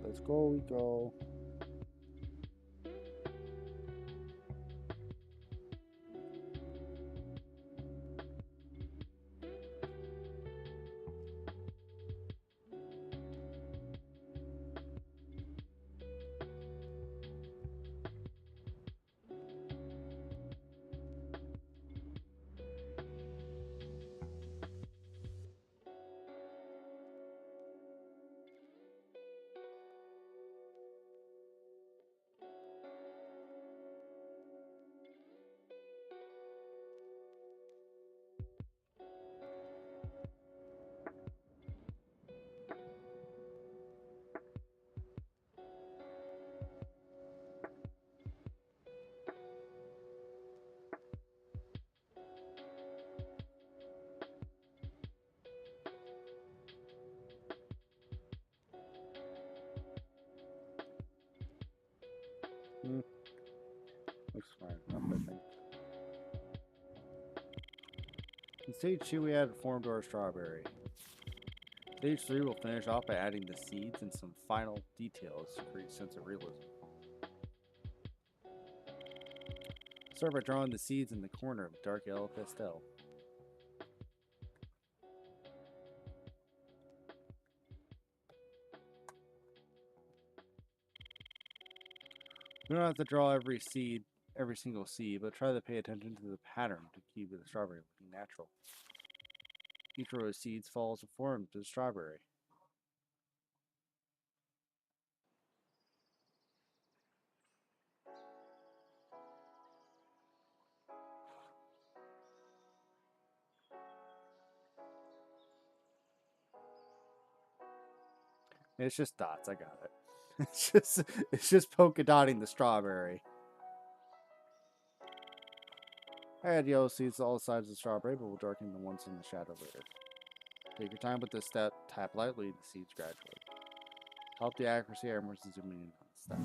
Let's go, we go. Looks fine enough, I think. In stage 2, we added form to our strawberry. Stage 3 will finish off by adding the seeds and some final details to create a sense of realism. Start by drawing the seeds in the corner of dark yellow pastel. You don't have to draw every single seed, but try to pay attention to the pattern to keep the strawberry looking natural. Each row of seeds follows a form to the strawberry. It's just dots, I got it. It's just polka dotting the strawberry. I add yellow seeds to all sides of the strawberry, but we'll darken the ones in the shadow later. Take your time with this step, tap lightly the seeds gradually. Help the accuracy, I'm zooming in on the step.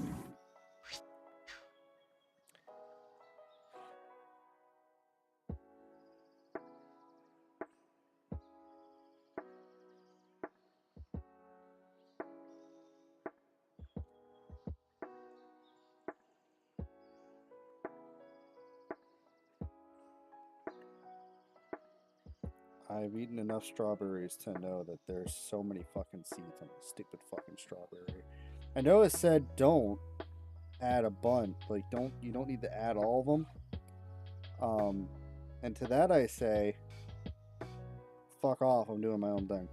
I've eaten enough strawberries to know that there's so many fucking seeds on this stupid fucking strawberry. I know it said don't add a bunch, like you don't need to add all of them. And to that I say, fuck off, I'm doing my own thing.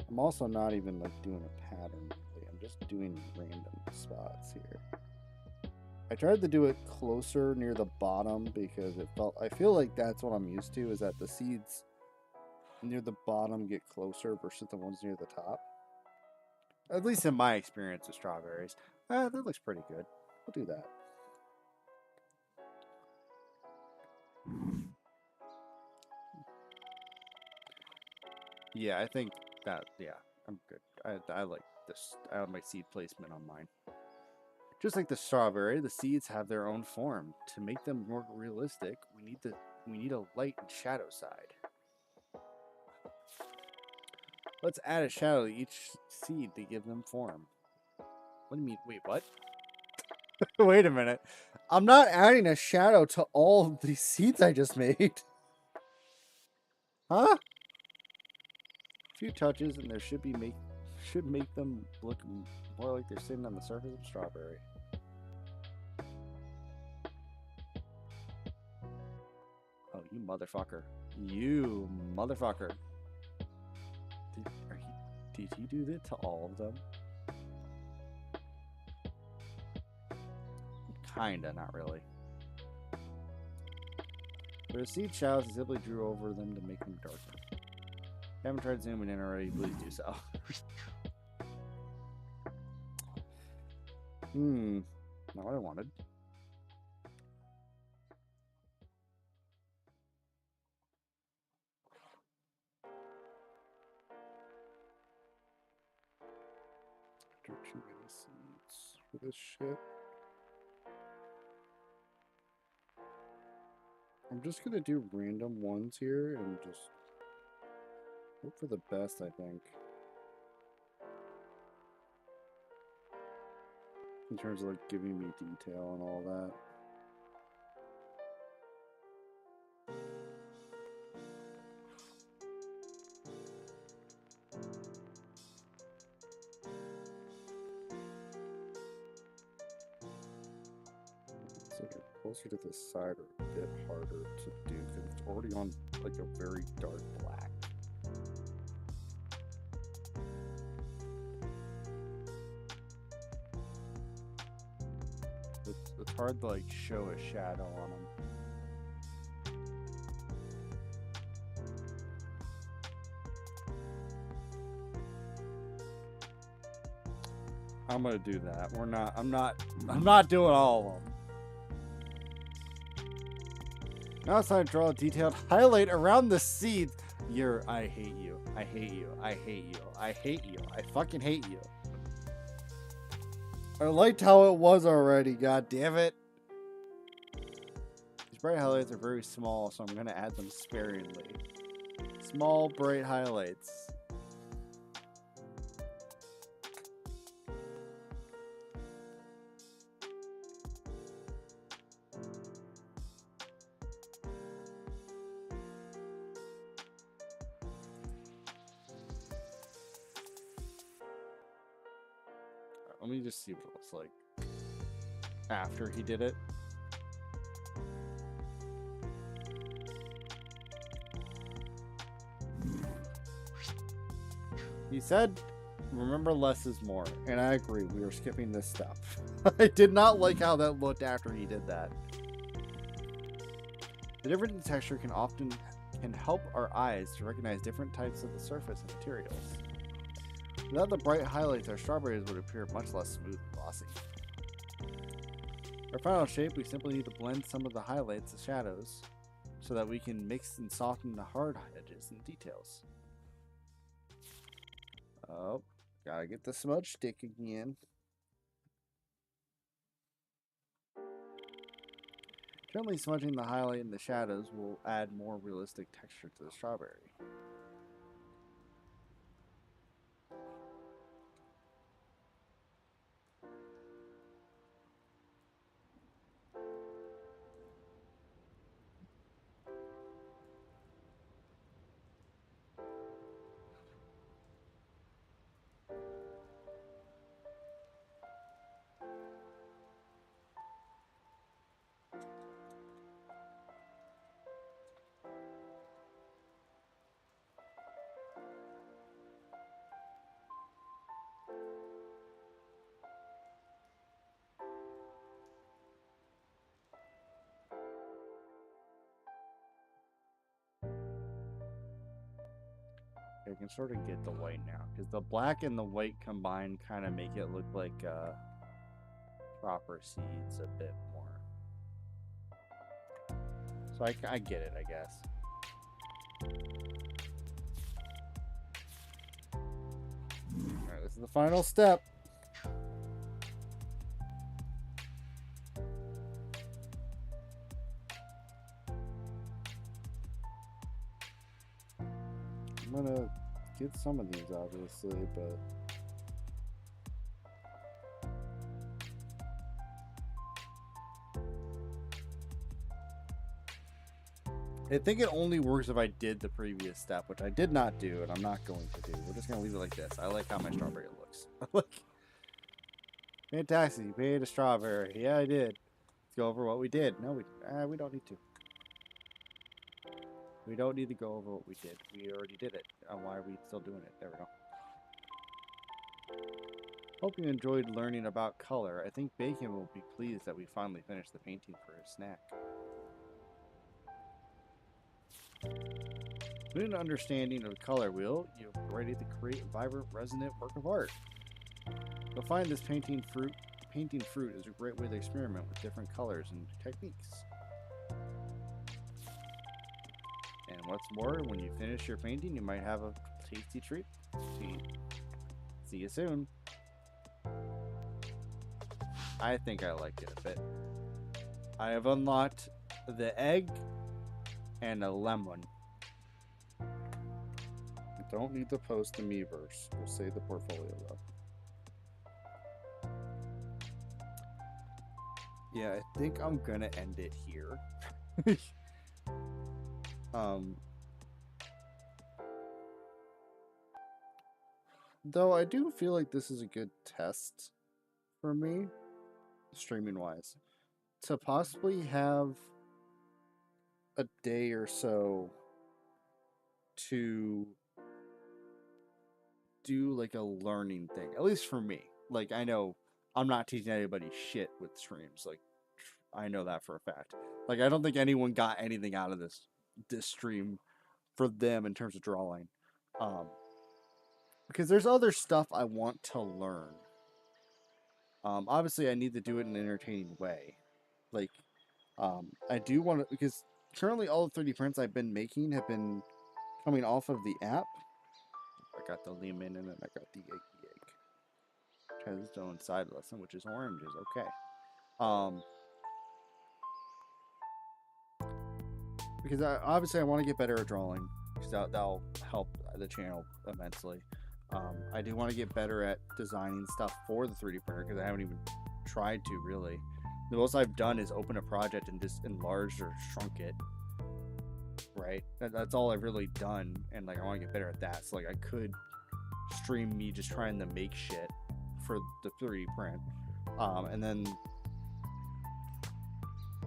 I'm also not even like doing a pattern, really. I'm just doing random spots here. I tried to do it closer near the bottom because I feel like that's what I'm used to, is that the seeds near the bottom get closer versus the ones near the top. At least in my experience with strawberries. That looks pretty good. We'll do that. Yeah, I think that, yeah, I'm good. I like this. I have my seed placement on mine. Just like the strawberry, the seeds have their own form. To make them more realistic, we need a light and shadow side. Let's add a shadow to each seed to give them form. What do you mean? Wait, what? Wait a minute. I'm not adding a shadow to all of these seeds I just made. Huh? A few touches and there should make them look more like they're sitting on the surface of strawberry. Oh, you motherfucker. You motherfucker. Did he do that to all of them? Kinda, not really. For the seed shadows, I simply drew over them to make them darker. If you haven't tried zooming in already, please do so. Not what I wanted. for this shit. I'm just gonna do random ones here and just hope for the best, I think. In terms of like giving me detail and all that. So get closer to the side or a bit harder to do because it's already on like a very dark black. It's hard to like show a shadow on them. I'm gonna do that. I'm not doing all of them. Now it's time to draw a detailed highlight around the seeds. I hate you. I hate you. I hate you. I hate you. I fucking hate you. I liked how it was already, god damn it. These bright highlights are very small, so I'm gonna add them sparingly. Small, bright highlights. Let me just see what it looks like after he did it. He said, remember less is more. And I agree, we were skipping this step. I did not like how that looked after he did that. The difference in texture can help our eyes to recognize different types of the surface and materials. Without the bright highlights, our strawberries would appear much less smooth and glossy. For our final shape, we simply need to blend some of the highlights, the shadows, so that we can mix and soften the hard edges and details. Oh, gotta get the smudge stick again. Gently smudging the highlight and the shadows will add more realistic texture to the strawberry. I can sort of get the white now, because the black and the white combined kind of make it look like proper seeds a bit more. So I get it, I guess. Alright, this is the final step. I'm gonna get some of these, obviously, but I think it only works if I did the previous step, which I did not do, and I'm not going to do. We're just gonna leave it like this. I like how my strawberry looks. Like, fantastic. You made a strawberry. Yeah, I did. Let's go over what we did. No, we don't need to. We don't need to go over what we did. We already did it. Why are we still doing it? There we go. Hope you enjoyed learning about color. I think Bacon will be pleased that we finally finished the painting for his snack. With an understanding of the color wheel, you're ready to create a vibrant, resonant work of art. You'll find this painting fruit is a great way to experiment with different colors and techniques. And what's more, when you finish your painting, you might have a tasty treat. See you soon. I think I like it a bit. I have unlocked the egg and a lemon. Don't need to post the Miiverse. We'll save the portfolio though. Yeah, I think I'm gonna end it here. Though I do feel like this is a good test for me, streaming wise, to possibly have a day or so to do like a learning thing, at least for me. Like, I know I'm not teaching anybody shit with streams. Like, I know that for a fact. Like, I don't think anyone got anything out of this stream for them in terms of drawing. Because there's other stuff I want to learn. Obviously, I need to do it in an entertaining way. Like, I do want to, because currently all the 3D prints I've been making have been coming off of the app. I got the lemon and then I got the egg. Try this dough inside lesson, which is oranges. Okay. Because obviously I want to get better at drawing, because that'll help the channel immensely. I do want to get better at designing stuff for the 3D printer, because I haven't even tried to really. The most I've done is open a project and just enlarged or shrunk it. Right? That's all I've really done, and like I want to get better at that. So like I could stream me just trying to make shit for the 3D print, and then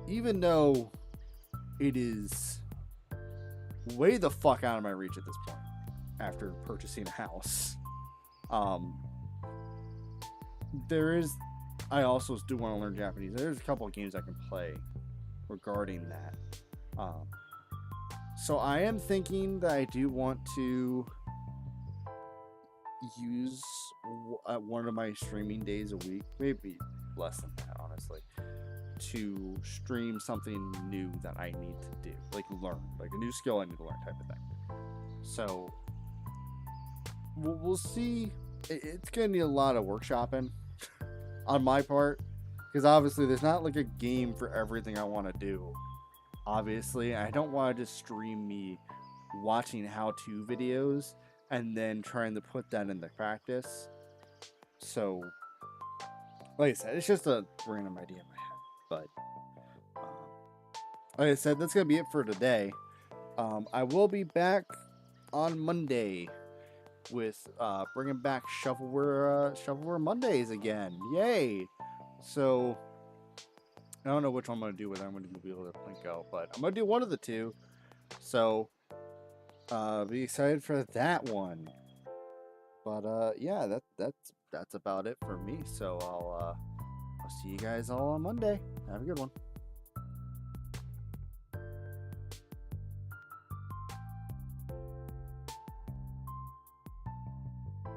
even though it is way the fuck out of my reach at this point after purchasing a house, I also do want to learn Japanese. There's a couple of games I can play regarding that. So I am thinking that I do want to use one of my streaming days a week, maybe less than that, honestly, to stream something new that I need to do, like learn, like a new skill I need to learn type of thing. So we'll see. It's gonna need a lot of workshopping on my part, because obviously there's not like a game for everything I want to do. Obviously, I don't want to just stream me watching how-to videos and then trying to put that into practice. So, like I said, it's just a random idea in my head. But, like I said, that's going to be it for today. I will be back on Monday with bringing back Shovelware Mondays again. Yay! So, I don't know which one I'm going to do with it. I'm going to do Wheel of Plinko, but I'm going to do one of the two. So, be excited for that one. But yeah, that's about it for me. So I'll see you guys all on Monday. Have a good one.